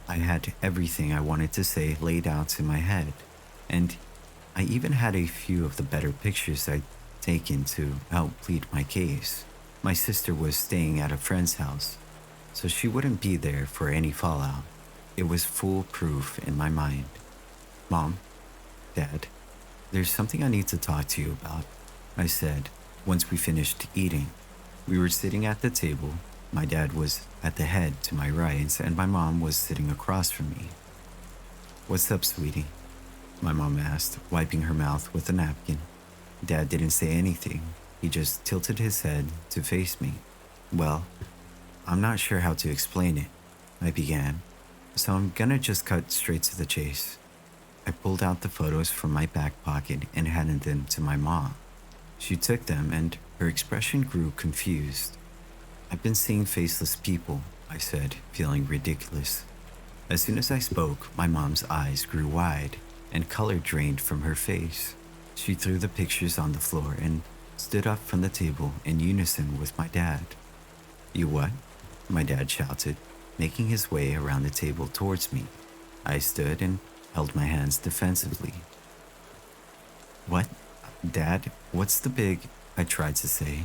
I had everything I wanted to say laid out in my head, and I even had a few of the better pictures I'd taken to help plead my case. My sister was staying at a friend's house, so she wouldn't be there for any fallout. It was foolproof in my mind. Mom, Dad, there's something I need to talk to you about, I said once we finished eating. We were sitting at the table. My dad was at the head to my right, and my mom was sitting across from me. What's up, sweetie? My mom asked, wiping her mouth with a napkin. Dad didn't say anything. He just tilted his head to face me. Well, I'm not sure how to explain it, I began, so I'm gonna just cut straight to the chase. I pulled out the photos from my back pocket and handed them to my mom. She took them and her expression grew confused. I've been seeing faceless people, I said, feeling ridiculous. As soon as I spoke, my mom's eyes grew wide and color drained from her face. She threw the pictures on the floor and stood up from the table in unison with my dad. You what? My dad shouted, making his way around the table towards me. I stood and held my hands defensively. What? Dad, what's the big... I tried to say,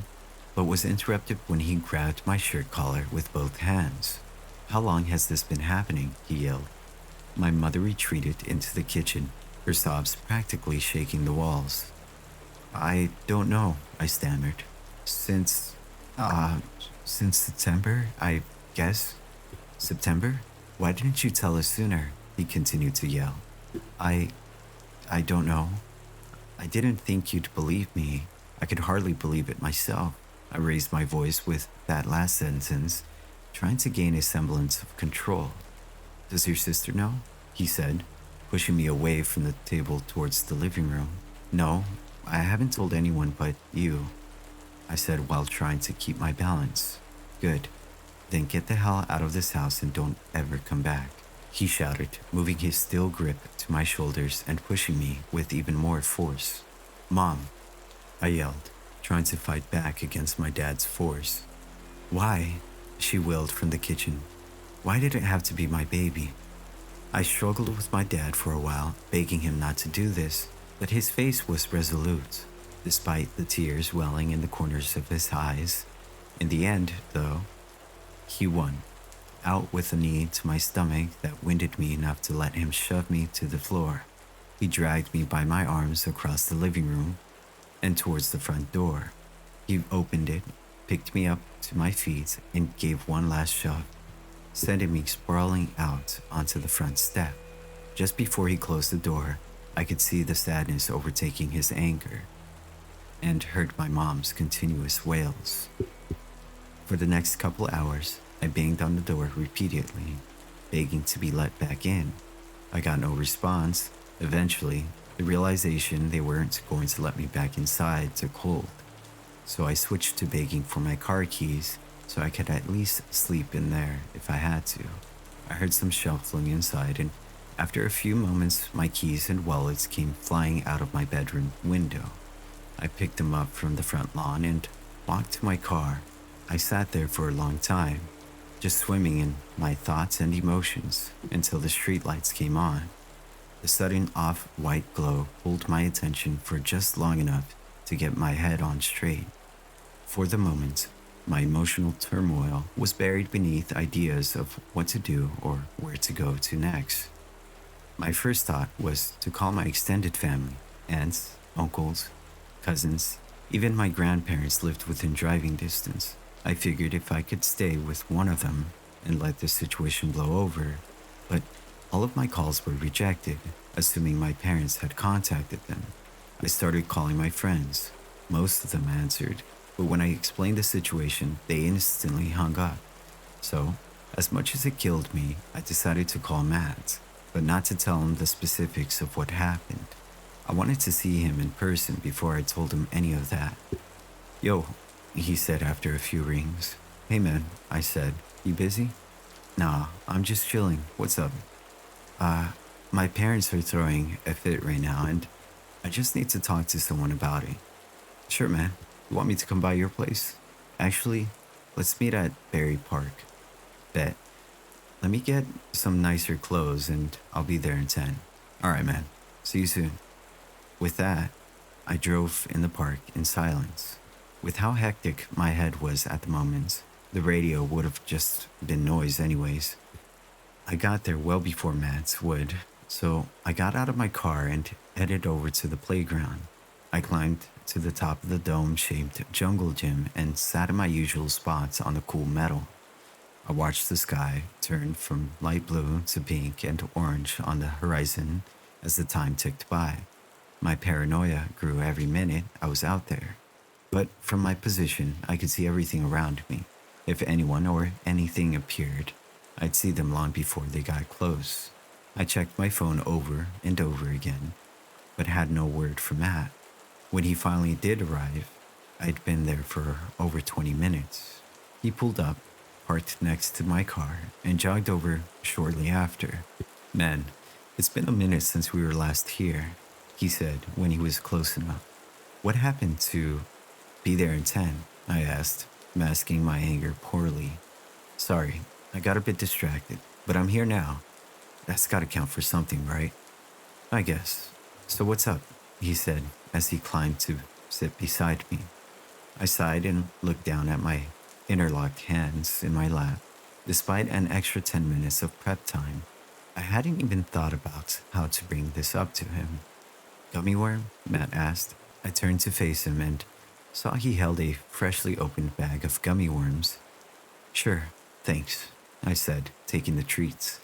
but was interrupted when he grabbed my shirt collar with both hands. How long has this been happening? He yelled. My mother retreated into the kitchen, her sobs practically shaking the walls. I don't know, I stammered. Since September, I guess. September? Why didn't you tell us sooner? He continued to yell. I don't know. I didn't think you'd believe me. I could hardly believe it myself. I raised my voice with that last sentence, trying to gain a semblance of control. Does your sister know? He said, pushing me away from the table towards the living room. No, I haven't told anyone but you, I said while trying to keep my balance. Good. Then get the hell out of this house and don't ever come back, he shouted, moving his steel grip to my shoulders and pushing me with even more force. Mom, I yelled, trying to fight back against my dad's force. Why? She wailed from the kitchen. Why did it have to be my baby? I struggled with my dad for a while, begging him not to do this, but his face was resolute, despite the tears welling in the corners of his eyes. In the end, though, he won, out with a knee to my stomach that winded me enough to let him shove me to the floor. He dragged me by my arms across the living room and towards the front door. He opened it, picked me up to my feet, and gave one last shove, sending me sprawling out onto the front step. Just before he closed the door, I could see the sadness overtaking his anger and heard my mom's continuous wails. For the next couple hours, I banged on the door repeatedly, begging to be let back in. I got no response. Eventually, the realization they weren't going to let me back inside took hold. So I switched to begging for my car keys so I could at least sleep in there if I had to. I heard some shuffling inside, and after a few moments, my keys and wallets came flying out of my bedroom window. I picked them up from the front lawn and walked to my car. I sat there for a long time, just swimming in my thoughts and emotions until the streetlights came on. The sudden off-white glow pulled my attention for just long enough to get my head on straight. For the moment, my emotional turmoil was buried beneath ideas of what to do or where to go to next. My first thought was to call my extended family. Aunts, uncles, cousins, even my grandparents lived within driving distance. I figured if I could stay with one of them and let the situation blow over, but all of my calls were rejected, assuming my parents had contacted them. I started calling my friends. Most of them answered, but when I explained the situation, they instantly hung up. So, as much as it killed me, I decided to call Matt, but not to tell him the specifics of what happened. I wanted to see him in person before I told him any of that. Yo, he said after a few rings. Hey man, I said, you busy? Nah, I'm just chilling. What's up? My parents are throwing a fit right now and I just need to talk to someone about it. Sure man, you want me to come by your place? Actually, let's meet at Berry Park. Bet. Let me get some nicer clothes and I'll be there in 10. Alright man, see you soon. With that, I drove in the park in silence. With how hectic my head was at the moment, the radio would have just been noise anyways. I got there well before Matt's would, so I got out of my car and headed over to the playground. I climbed to the top of the dome-shaped jungle gym and sat in my usual spots on the cool metal. I watched the sky turn from light blue to pink and orange on the horizon as the time ticked by. My paranoia grew every minute I was out there. But from my position, I could see everything around me. If anyone or anything appeared, I'd see them long before they got close. I checked my phone over and over again, but had no word from Matt. When he finally did arrive, I'd been there for over 20 minutes. He pulled up, parked next to my car, and jogged over shortly after. Man, it's been a minute since we were last here, he said when he was close enough. What happened to be there in 10? I asked, masking my anger poorly. Sorry, I got a bit distracted, but I'm here now. That's gotta count for something, right? I guess. So what's up? He said as he climbed to sit beside me. I sighed and looked down at my interlocked hands in my lap. Despite an extra 10 minutes of prep time, I hadn't even thought about how to bring this up to him. Gummy worm? Matt asked. I turned to face him and saw he held a freshly opened bag of gummy worms. Sure, thanks, I said, taking the treats.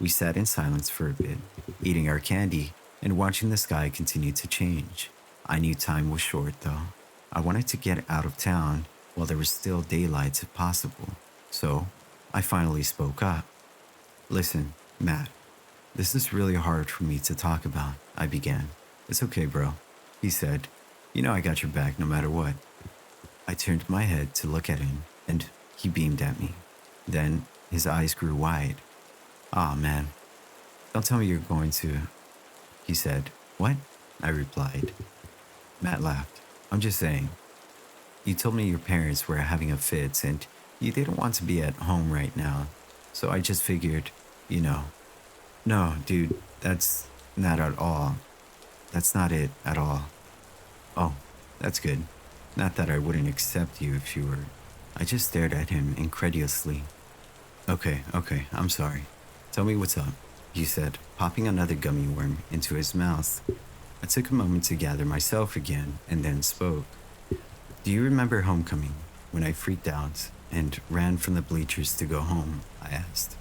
We sat in silence for a bit, eating our candy and watching the sky continue to change. I knew time was short, though. I wanted to get out of town while there was still daylight if possible, so I finally spoke up. Listen, Matt, This is really hard for me to talk about, I began. It's okay, bro, he said. You know I got your back no matter what. I turned my head to look at him, and he beamed at me. Then his eyes grew wide. Aw, man, don't tell me you're going to, he said. What? I replied. Matt laughed. I'm just saying. You told me your parents were having a fit and you didn't want to be at home right now. So I just figured, you know. No, dude, that's not at all. That's not it at all. Oh, that's good. Not that I wouldn't accept you if you were. I just stared at him incredulously. Okay, I'm sorry. Tell me what's up, he said, popping another gummy worm into his mouth. I took a moment to gather myself again and then spoke. Do you remember homecoming, when I freaked out and ran from the bleachers to go home? I asked.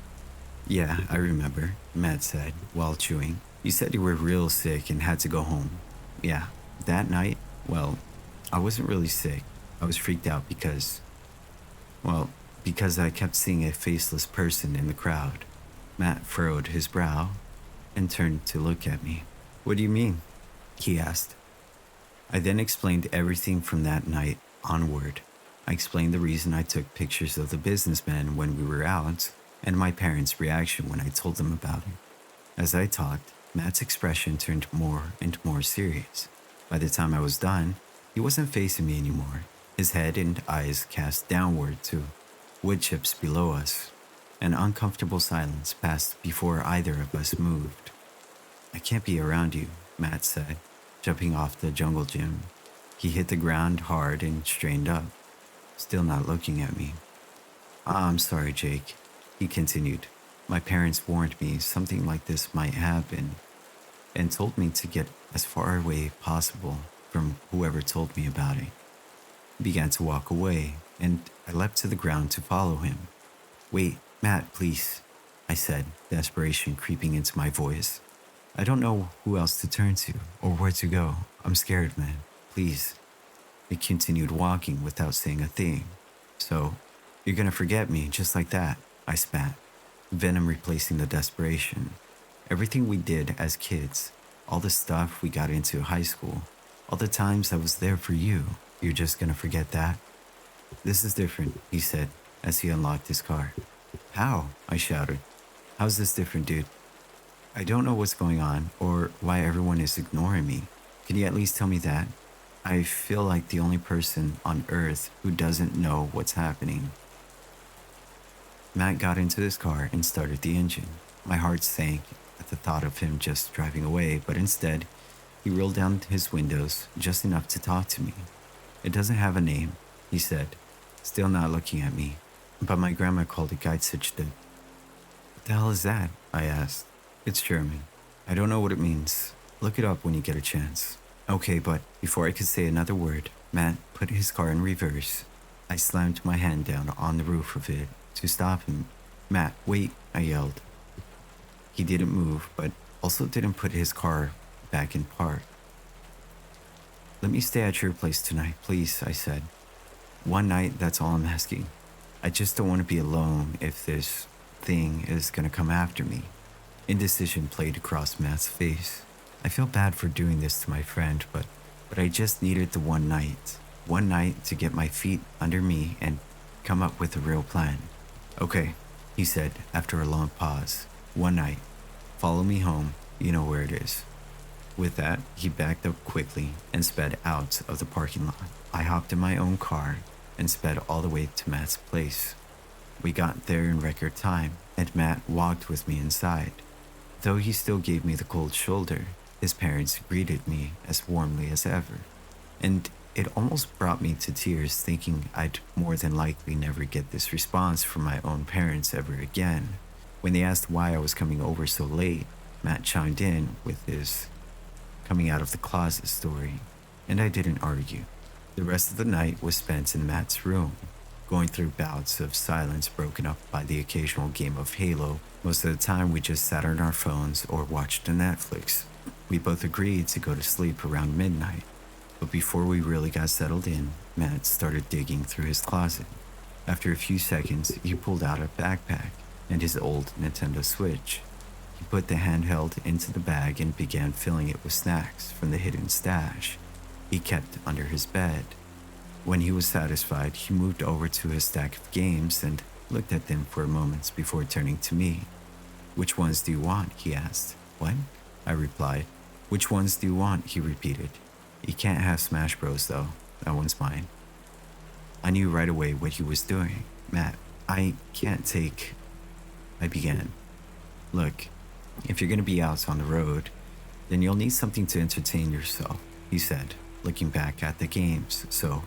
Yeah, I remember, Matt said, while chewing. You said you were real sick and had to go home. Yeah, that night, well, I wasn't really sick. I was freaked out because I kept seeing a faceless person in the crowd. Matt furrowed his brow and turned to look at me. What do you mean? He asked. I then explained everything from that night onward. I explained the reason I took pictures of the businessman when we were out and my parents' reaction when I told them about it. As I talked, Matt's expression turned more and more serious. By the time I was done, he wasn't facing me anymore, his head and eyes cast downward to wood chips below us. An uncomfortable silence passed before either of us moved. I can't be around you, Matt said, jumping off the jungle gym. He hit the ground hard and strained up, still not looking at me. I'm sorry, Jake, he continued. My parents warned me something like this might happen and told me to get as far away possible from whoever told me about it. He began to walk away, and I leapt to the ground to follow him. Wait, Matt, please, I said, desperation creeping into my voice. I don't know who else to turn to or where to go. I'm scared, man. Please. He continued walking without saying a thing. So, you're gonna forget me just like that, I spat, venom replacing the desperation. Everything we did as kids, all the stuff we got into high school, all the times I was there for you, you're just gonna forget that? This is different, he said as he unlocked his car. How? I shouted. How's this different, dude? I don't know what's going on or why everyone is ignoring me. Can you at least tell me that? I feel like the only person on earth who doesn't know what's happening. Matt got into his car and started the engine. My heart sank at the thought of him just driving away, but instead, he rolled down his windows just enough to talk to me. It doesn't have a name, he said, still not looking at me, but my grandma called it Geizigste. What the hell is that? I asked. It's German. I don't know what it means. Look it up when you get a chance. Okay, but before I could say another word, Matt put his car in reverse. I slammed my hand down on the roof of it to stop him. Matt, wait, I yelled. He didn't move, but also didn't put his car back in park. Let me stay at your place tonight, please, I said. One night, that's all I'm asking. I just don't want to be alone if this thing is gonna come after me. Indecision played across Matt's face. I feel bad for doing this to my friend, but I just needed the one night to get my feet under me and come up with a real plan. Okay, he said after a long pause. One night. Follow me home, you know where it is. With that, he backed up quickly and sped out of the parking lot. I hopped in my own car and sped all the way to Matt's place. We got there in record time, and Matt walked with me inside. Though he still gave me the cold shoulder, his parents greeted me as warmly as ever. And it almost brought me to tears thinking I'd more than likely never get this response from my own parents ever again. When they asked why I was coming over so late, Matt chimed in with his coming out of the closet story, and I didn't argue. The rest of the night was spent in Matt's room, going through bouts of silence broken up by the occasional game of Halo. Most of the time we just sat on our phones or watched Netflix. We both agreed to go to sleep around midnight, but before we really got settled in, Matt started digging through his closet. After a few seconds, he pulled out a backpack and his old Nintendo Switch. He put the handheld into the bag and began filling it with snacks from the hidden stash he kept under his bed. When he was satisfied, he moved over to his stack of games and looked at them for a moment before turning to me. "Which ones do you want?" he asked. "What?" I replied. "Which ones do you want?" he repeated. "You can't have Smash Bros though. That one's mine." I knew right away what he was doing. "Matt, I can't take..." I began. "Look, if you're gonna be out on the road, then you'll need something to entertain yourself," he said, looking back at the games. "So,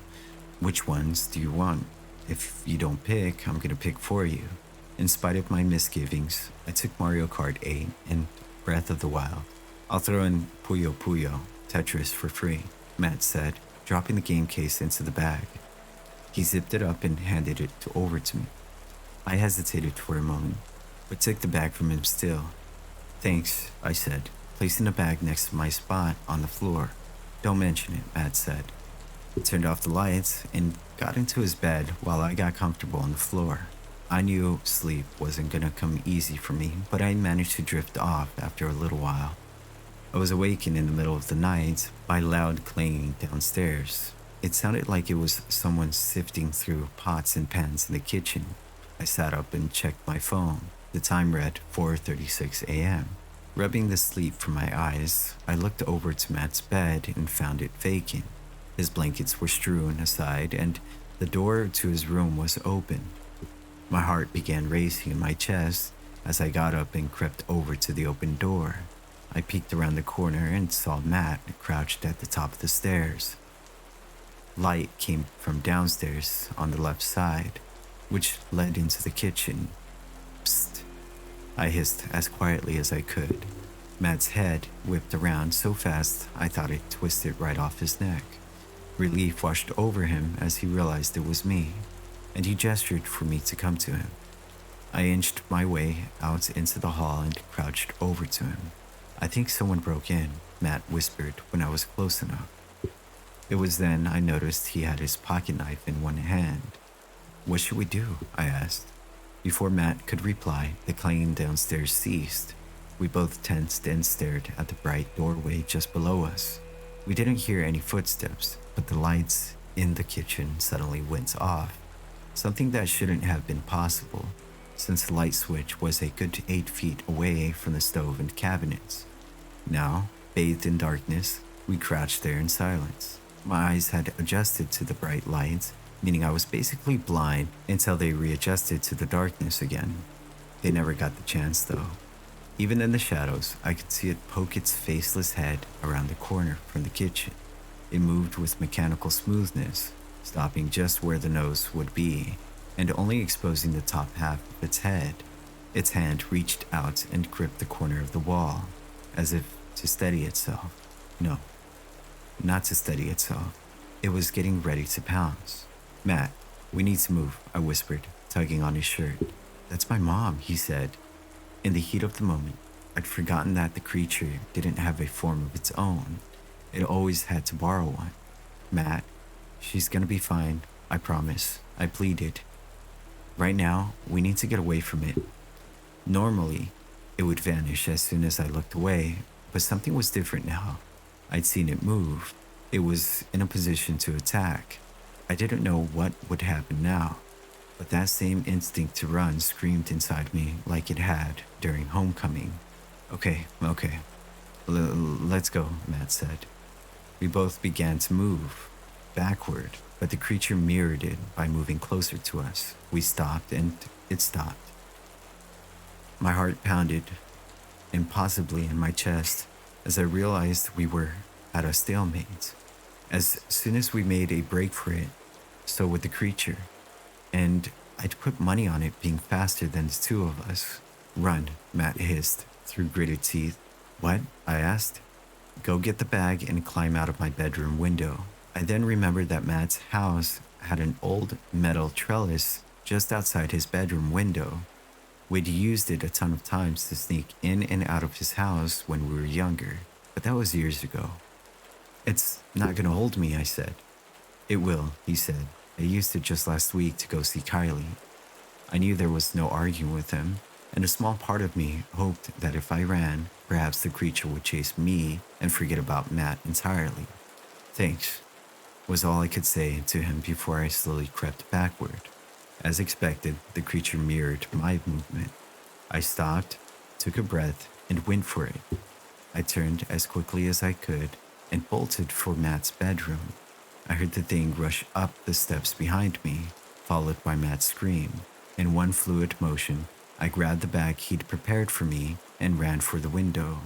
which ones do you want? If you don't pick, I'm gonna pick for you." In spite of my misgivings, I took Mario Kart 8 and Breath of the Wild. "I'll throw in Puyo Puyo, Tetris for free," Matt said, dropping the game case into the bag. He zipped it up and handed it over to me. I hesitated for a moment, but took the bag from him still. "Thanks," I said, placing the bag next to my spot on the floor. "Don't mention it," Matt said. He turned off the lights and got into his bed while I got comfortable on the floor. I knew sleep wasn't gonna come easy for me, but I managed to drift off after a little while. I was awakened in the middle of the night by loud clanging downstairs. It sounded like it was someone sifting through pots and pans in the kitchen. I sat up and checked my phone. The time read 4:36 a.m. Rubbing the sleep from my eyes, I looked over to Matt's bed and found it vacant. His blankets were strewn aside and the door to his room was open. My heart began racing in my chest as I got up and crept over to the open door. I peeked around the corner and saw Matt crouched at the top of the stairs. Light came from downstairs on the left side, which led into the kitchen. "Psst," I hissed as quietly as I could. Matt's head whipped around so fast I thought it twisted right off his neck. Relief washed over him as he realized it was me, and he gestured for me to come to him. I inched my way out into the hall and crouched over to him. "I think someone broke in," Matt whispered when I was close enough. It was then I noticed he had his pocket knife in one hand. "What should we do?" I asked. Before Matt could reply, the clanging downstairs ceased. We both tensed and stared at the bright doorway just below us. We didn't hear any footsteps, but the lights in the kitchen suddenly went off. Something that shouldn't have been possible, since the light switch was a good 8 feet away from the stove and cabinets. Now, bathed in darkness, we crouched there in silence. My eyes had adjusted to the bright lights, meaning I was basically blind until they readjusted to the darkness again. They never got the chance though. Even in the shadows, I could see it poke its faceless head around the corner from the kitchen. It moved with mechanical smoothness, stopping just where the nose would be, and only exposing the top half of its head. Its hand reached out and gripped the corner of the wall, as if to steady itself. No, not to steady itself. It was getting ready to pounce. "Matt, we need to move," I whispered, tugging on his shirt. "That's my mom," he said. In the heat of the moment, I'd forgotten that the creature didn't have a form of its own. It always had to borrow one. "Matt, she's gonna be fine, I promise," I pleaded. "Right now, we need to get away from it." Normally, it would vanish as soon as I looked away, but something was different now. I'd seen it move. It was in a position to attack. I didn't know what would happen now, but that same instinct to run screamed inside me like it had during homecoming. Okay, let's go," Matt said. We both began to move backward, but the creature mirrored it by moving closer to us. We stopped and it stopped. My heart pounded impossibly in my chest as I realized we were at a stalemate. As soon as we made a break for it, so would the creature, and I'd put money on it being faster than the two of us. "Run," Matt hissed through gritted teeth. "What?" I asked. "Go get the bag and climb out of my bedroom window." I then remembered that Matt's house had an old metal trellis just outside his bedroom window. We'd used it a ton of times to sneak in and out of his house when we were younger, but that was years ago. "It's not gonna hold me," I said. "It will," he said. "I used it just last week to go see Kylie." I knew there was no arguing with him. and a small part of me hoped that if I ran, perhaps the creature would chase me and forget about Matt entirely. Thanks, was all I could say to him before I slowly crept backward. As expected, the creature mirrored my movement. I stopped, took a breath, and went for it. I turned as quickly as I could and bolted for Matt's bedroom. I heard the thing rush up the steps behind me, followed by Matt's scream. In one fluid motion, I grabbed the bag he'd prepared for me and ran for the window.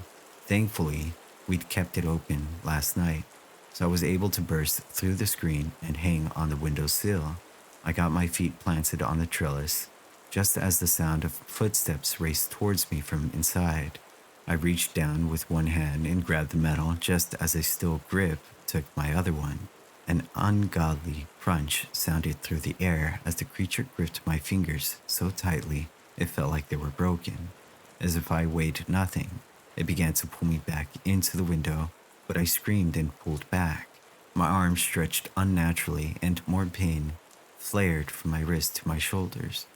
Thankfully, we'd kept it open last night, so I was able to burst through the screen and hang on the windowsill. I got my feet planted on the trellis, just as the sound of footsteps raced towards me from inside. I reached down with one hand and grabbed the metal just as a steel grip took my other one. An ungodly crunch sounded through the air as the creature gripped my fingers so tightly it felt like they were broken. As if I weighed nothing, it began to pull me back into the window, but I screamed and pulled back. My arms stretched unnaturally and more pain flared from my wrist to my shoulders.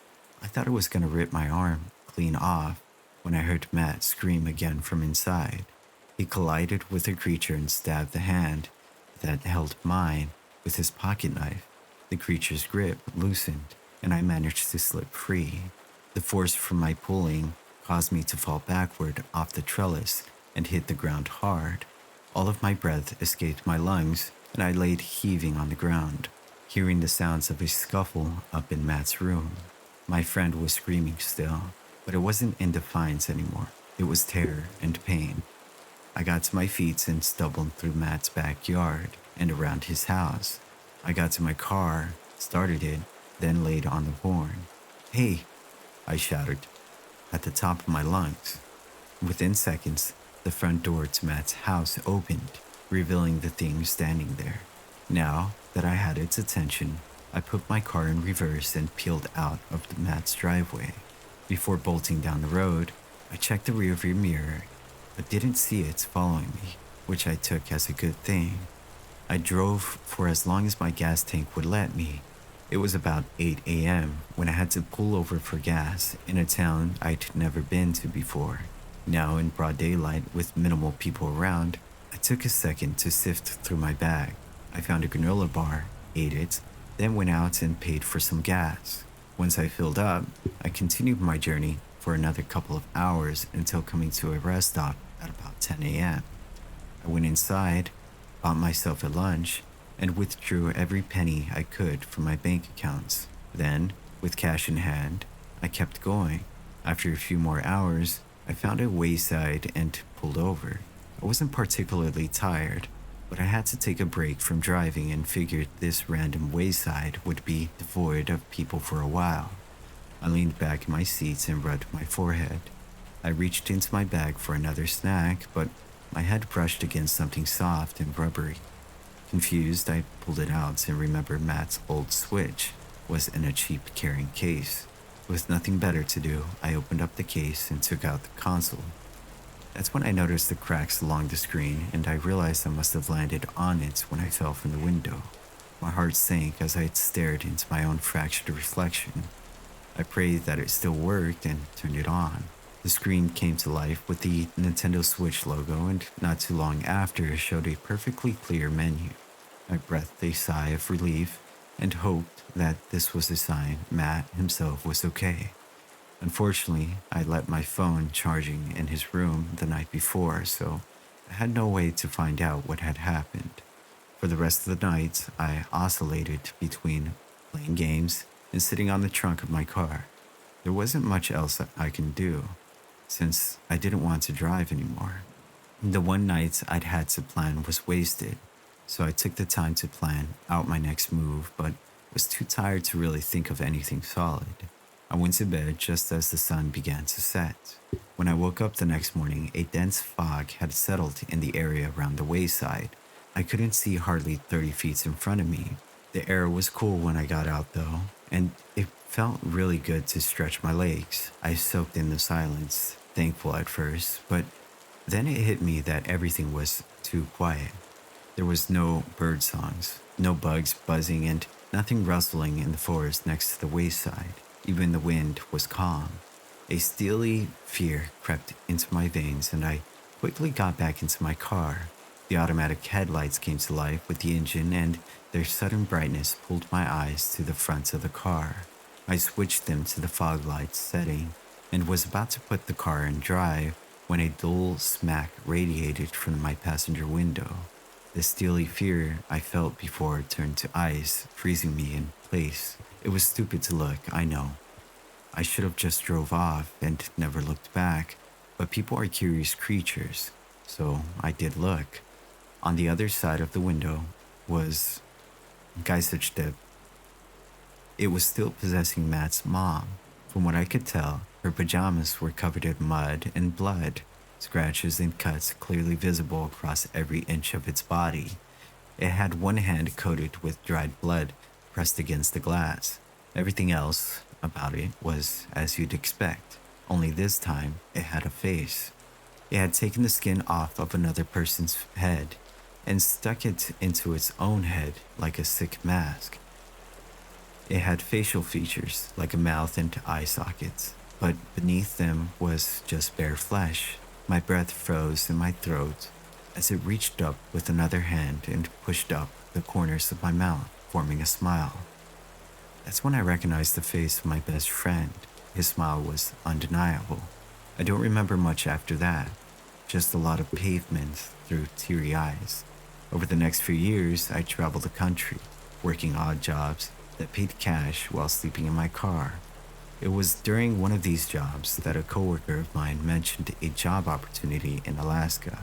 I thought it was going to rip my arm clean off when I heard Matt scream again from inside. He collided with the creature and stabbed the hand that held mine with his pocket knife. The creature's grip loosened, and I managed to slip free. The force from my pulling caused me to fall backward off the trellis and hit the ground hard. All of my breath escaped my lungs, and I laid heaving on the ground, hearing the sounds of a scuffle up in Matt's room. My friend was screaming still, but it wasn't in defiance anymore. It was terror and pain. I got to my feet and stumbled through Matt's backyard and around his house. I got to my car, started it, then laid on the horn. "Hey!" I shouted at the top of my lungs. Within seconds, the front door to Matt's house opened, revealing the thing standing there. Now that I had its attention, I put my car in reverse and peeled out of Matt's driveway. Before bolting down the road, I checked the rearview mirror, but didn't see it following me, which I took as a good thing. I drove for as long as my gas tank would let me. It was about 8 a.m. when I had to pull over for gas in a town I'd never been to before. Now in broad daylight with minimal people around, I took a second to sift through my bag. I found a granola bar, ate it, then went out and paid for some gas. Once I filled up, I continued my journey for another couple of hours until coming to a rest stop at about 10 a.m. I went inside, bought myself a lunch, and withdrew every penny I could from my bank accounts. Then, with cash in hand, I kept going. After a few more hours, I found a wayside and pulled over. I wasn't particularly tired, but I had to take a break from driving and figured this random wayside would be devoid of people for a while. I leaned back in my seat and rubbed my forehead. I reached into my bag for another snack, but my head brushed against something soft and rubbery. Confused, I pulled it out and remembered Matt's old Switch was in a cheap carrying case. With nothing better to do, I opened up the case and took out the console. That's when I noticed the cracks along the screen, and I realized I must have landed on it when I fell from the window. My heart sank as I stared into my own fractured reflection. I prayed that it still worked and turned it on. The screen came to life with the Nintendo Switch logo, and not too long after it showed a perfectly clear menu. I breathed a sigh of relief and hoped that this was a sign Matt himself was okay. Unfortunately, I left my phone charging in his room the night before, so I had no way to find out what had happened. For the rest of the night, I oscillated between playing games and sitting on the trunk of my car. There wasn't much else I could do, since I didn't want to drive anymore. The one night I'd had to plan was wasted, so I took the time to plan out my next move, but was too tired to really think of anything solid. I went to bed just as the sun began to set. When I woke up the next morning, a dense fog had settled in the area around the wayside. I couldn't see hardly 30 feet in front of me. The air was cool when I got out though, and it felt really good to stretch my legs. I soaked in the silence, thankful at first, but then it hit me that everything was too quiet. There was no bird songs, no bugs buzzing, and nothing rustling in the forest next to the wayside. Even the wind was calm. A steely fear crept into my veins, and I quickly got back into my car. The automatic headlights came to life with the engine, and their sudden brightness pulled my eyes to the front of the car. I switched them to the fog lights setting and was about to put the car in drive when a dull smack radiated from my passenger window. The steely fear I felt before turned to ice, freezing me in place. It was stupid to look, I know. I should have just drove off and never looked back, but people are curious creatures, so I did look. On the other side of the window was Geisserstep. It was still possessing Matt's mom. From what I could tell, her pajamas were covered in mud and blood, scratches and cuts clearly visible across every inch of its body. It had one hand coated with dried blood pressed against the glass. Everything else about it was as you'd expect, only this time it had a face. It had taken the skin off of another person's head and stuck it into its own head like a sick mask. It had facial features like a mouth and eye sockets, but beneath them was just bare flesh. My breath froze in my throat as it reached up with another hand and pushed up the corners of my mouth, forming a smile. That's when I recognized the face of my best friend. His smile was undeniable. I don't remember much after that, just a lot of pavement through teary eyes. Over the next few years, I traveled the country, working odd jobs that paid cash while sleeping in my car. It was during one of these jobs that a coworker of mine mentioned a job opportunity in Alaska.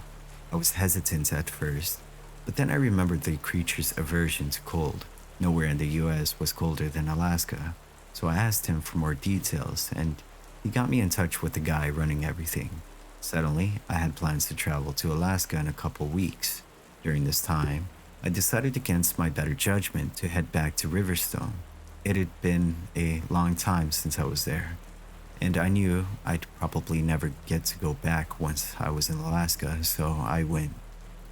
I was hesitant at first, but then I remembered the creature's aversion to cold. Nowhere in the US was colder than Alaska, so I asked him for more details, and he got me in touch with the guy running everything. Suddenly, I had plans to travel to Alaska in a couple weeks. During this time, I decided against my better judgment to head back to Riverstone. It had been a long time since I was there, and I knew I'd probably never get to go back once I was in Alaska, so I went.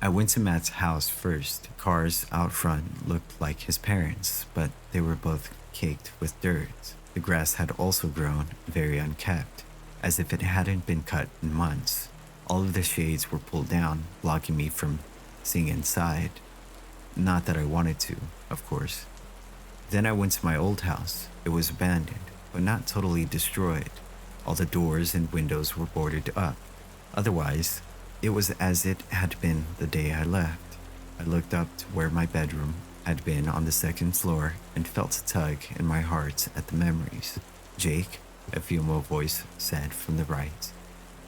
I went to Matt's house first. Cars out front looked like his parents, but they were both caked with dirt. The grass had also grown very unkempt, as if it hadn't been cut in months. All of the shades were pulled down, blocking me from seeing inside. Not that I wanted to, of course. Then I went to my old house. It was abandoned, but not totally destroyed. All the doors and windows were boarded up. Otherwise, it was as it had been the day I left. I looked up to where my bedroom had been on the second floor and felt a tug in my heart at the memories. "Jake," a female voice said from the right.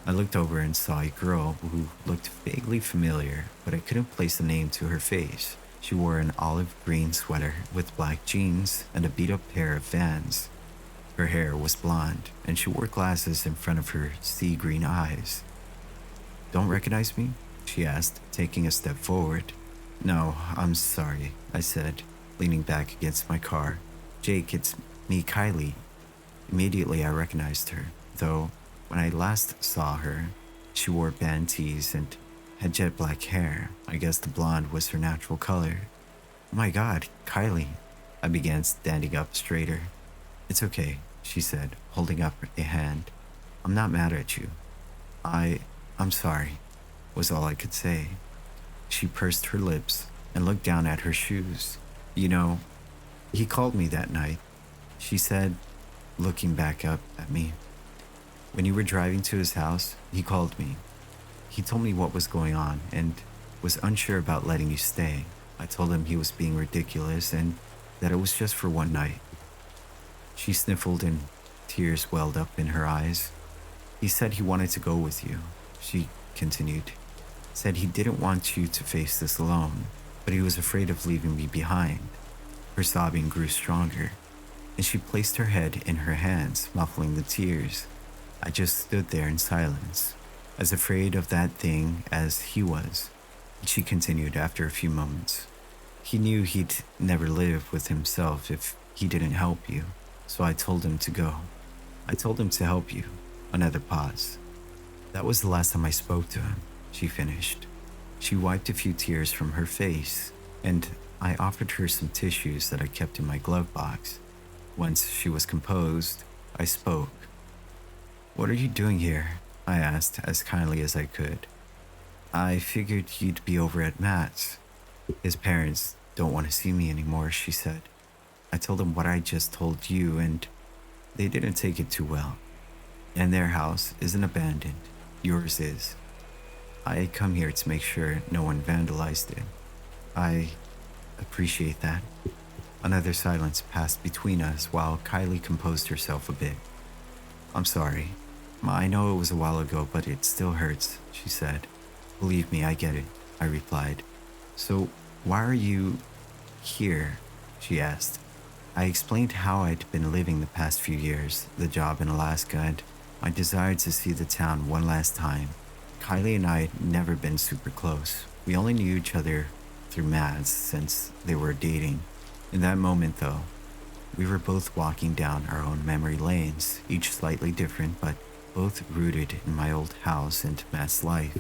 I looked over and saw a girl who looked vaguely familiar, but I couldn't place a name to her face. She wore an olive green sweater with black jeans and a beat-up pair of Vans. Her hair was blonde, and she wore glasses in front of her sea green eyes. "Don't recognize me?" she asked, taking a step forward. "No, I'm sorry," I said, leaning back against my car. "Jake, it's me, Kylie." Immediately I recognized her, though when I last saw her, she wore band tees and had jet black hair. I guess the blonde was her natural color. "Oh my God, Kylie." I began standing up straighter. "It's okay," she said, holding up a hand. "I'm not mad at you. I'm sorry," was all I could say. She pursed her lips and looked down at her shoes. "You know, he called me that night," she said, looking back up at me. "When you were driving to his house, he called me. He told me what was going on and was unsure about letting you stay. I told him he was being ridiculous and that it was just for one night." She sniffled and tears welled up in her eyes. "He said he wanted to go with you," she continued. "Said he didn't want you to face this alone, but he was afraid of leaving me behind." Her sobbing grew stronger, and she placed her head in her hands, muffling the tears. I just stood there in silence, as afraid of that thing as he was. She continued after a few moments. "He knew he'd never live with himself if he didn't help you, so I told him to go. I told him to help you." Another pause. "That was the last time I spoke to him," she finished. She wiped a few tears from her face, and I offered her some tissues that I kept in my glove box. Once she was composed, I spoke. "What are you doing here?" I asked as kindly as I could. "I figured you'd be over at Matt's. His parents don't want to see me anymore," she said. I told them what I just told you, and they didn't take it too well. And their house isn't abandoned. Yours is. I come here to make sure no one vandalized it. I appreciate that. Another silence passed between us while Kylie composed herself a bit. "I'm sorry. I know it was a while ago, but it still hurts," she said. "Believe me, I get it," I replied. "So, why are you here?" she asked. I explained how I'd been living the past few years, the job in Alaska, and my desire to see the town one last time. Kylie and I had never been super close. We only knew each other through Mads since they were dating. In that moment, though, we were both walking down our own memory lanes, each slightly different, but both rooted in my old house and Matt's life.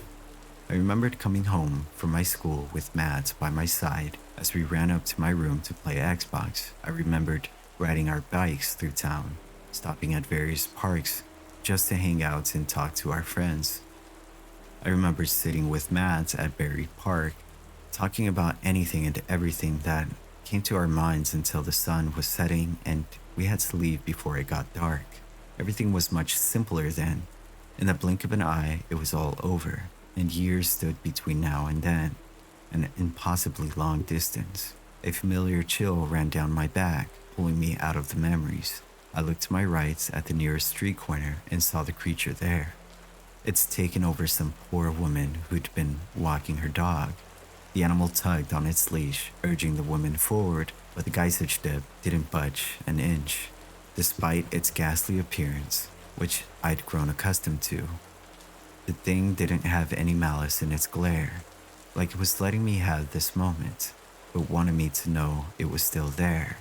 I remembered coming home from my school with Matt by my side as we ran up to my room to play Xbox. I remembered riding our bikes through town, stopping at various parks just to hang out and talk to our friends. I remember sitting with Matt at Berry Park, talking about anything and everything that came to our minds until the sun was setting and we had to leave before it got dark. Everything was much simpler then. In the blink of an eye, it was all over, and years stood between now and then, an impossibly long distance. A familiar chill ran down my back, pulling me out of the memories. I looked to my right at the nearest street corner and saw the creature there. It's taken over some poor woman who'd been walking her dog. The animal tugged on its leash, urging the woman forward, but the Geisage didn't budge an inch, despite its ghastly appearance, which I'd grown accustomed to. The thing didn't have any malice in its glare, like it was letting me have this moment, but wanted me to know it was still there.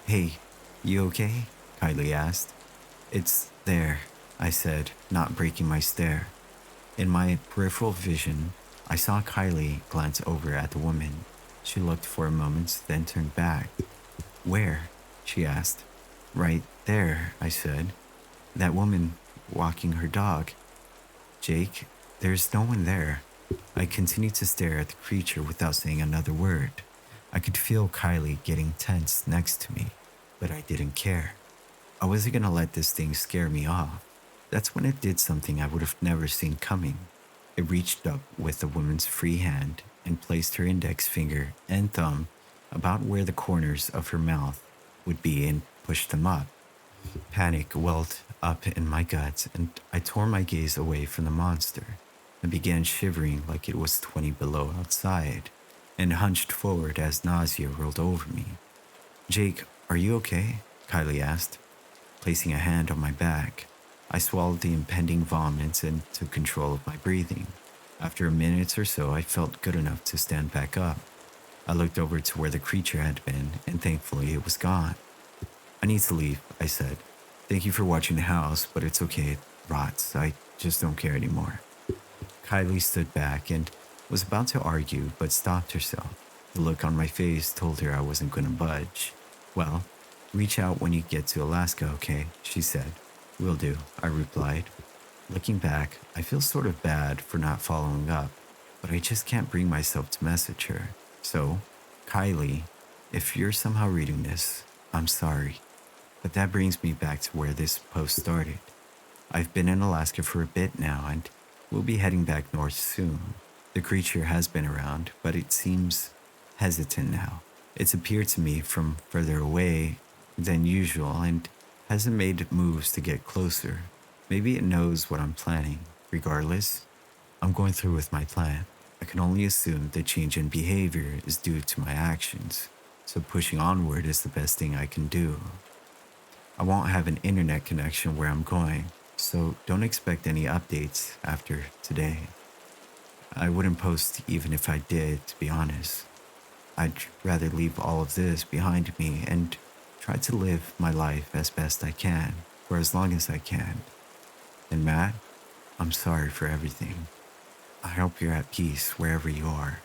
"Hey, you okay?" Kylie asked. "It's there," I said, not breaking my stare. In my peripheral vision, I saw Kylie glance over at the woman. She looked for a moment, then turned back. "Where?" she asked. "Right there," I said. "That woman walking her dog." "Jake, there's no one there." I continued to stare at the creature without saying another word. I could feel Kylie getting tense next to me, but I didn't care. I wasn't gonna let this thing scare me off. That's when it did something I would have never seen coming. It reached up with the woman's free hand and placed her index finger and thumb about where the corners of her mouth would be and pushed them up. Panic welled up in my guts, and I tore my gaze away from the monster and began shivering like it was 20 below outside, and hunched forward as nausea rolled over me. "Jake, are you okay?" Kylie asked, placing a hand on my back. I swallowed the impending vomit and took control of my breathing. After a minute or so, I felt good enough to stand back up. I looked over to where the creature had been, and thankfully it was gone. "I need to leave," I said. "Thank you for watching the house, but it's okay. It rots. I just don't care anymore." Kylie stood back and was about to argue, but stopped herself. The look on my face told her I wasn't going to budge. "Well, reach out when you get to Alaska, okay?" she said. "Will do," I replied. Looking back, I feel sort of bad for not following up, but I just can't bring myself to message her. So, Kylie, if you're somehow reading this, I'm sorry. But that brings me back to where this post started. I've been in Alaska for a bit now, and we'll be heading back north soon. The creature has been around, but it seems hesitant now. It's appeared to me from further away than usual and hasn't made moves to get closer. Maybe it knows what I'm planning. Regardless, I'm going through with my plan. I can only assume the change in behavior is due to my actions, so pushing onward is the best thing I can do. I won't have an internet connection where I'm going, so don't expect any updates after today. I wouldn't post even if I did, to be honest. I'd rather leave all of this behind me and try to live my life as best I can, for as long as I can. And Matt, I'm sorry for everything. I hope you're at peace wherever you are.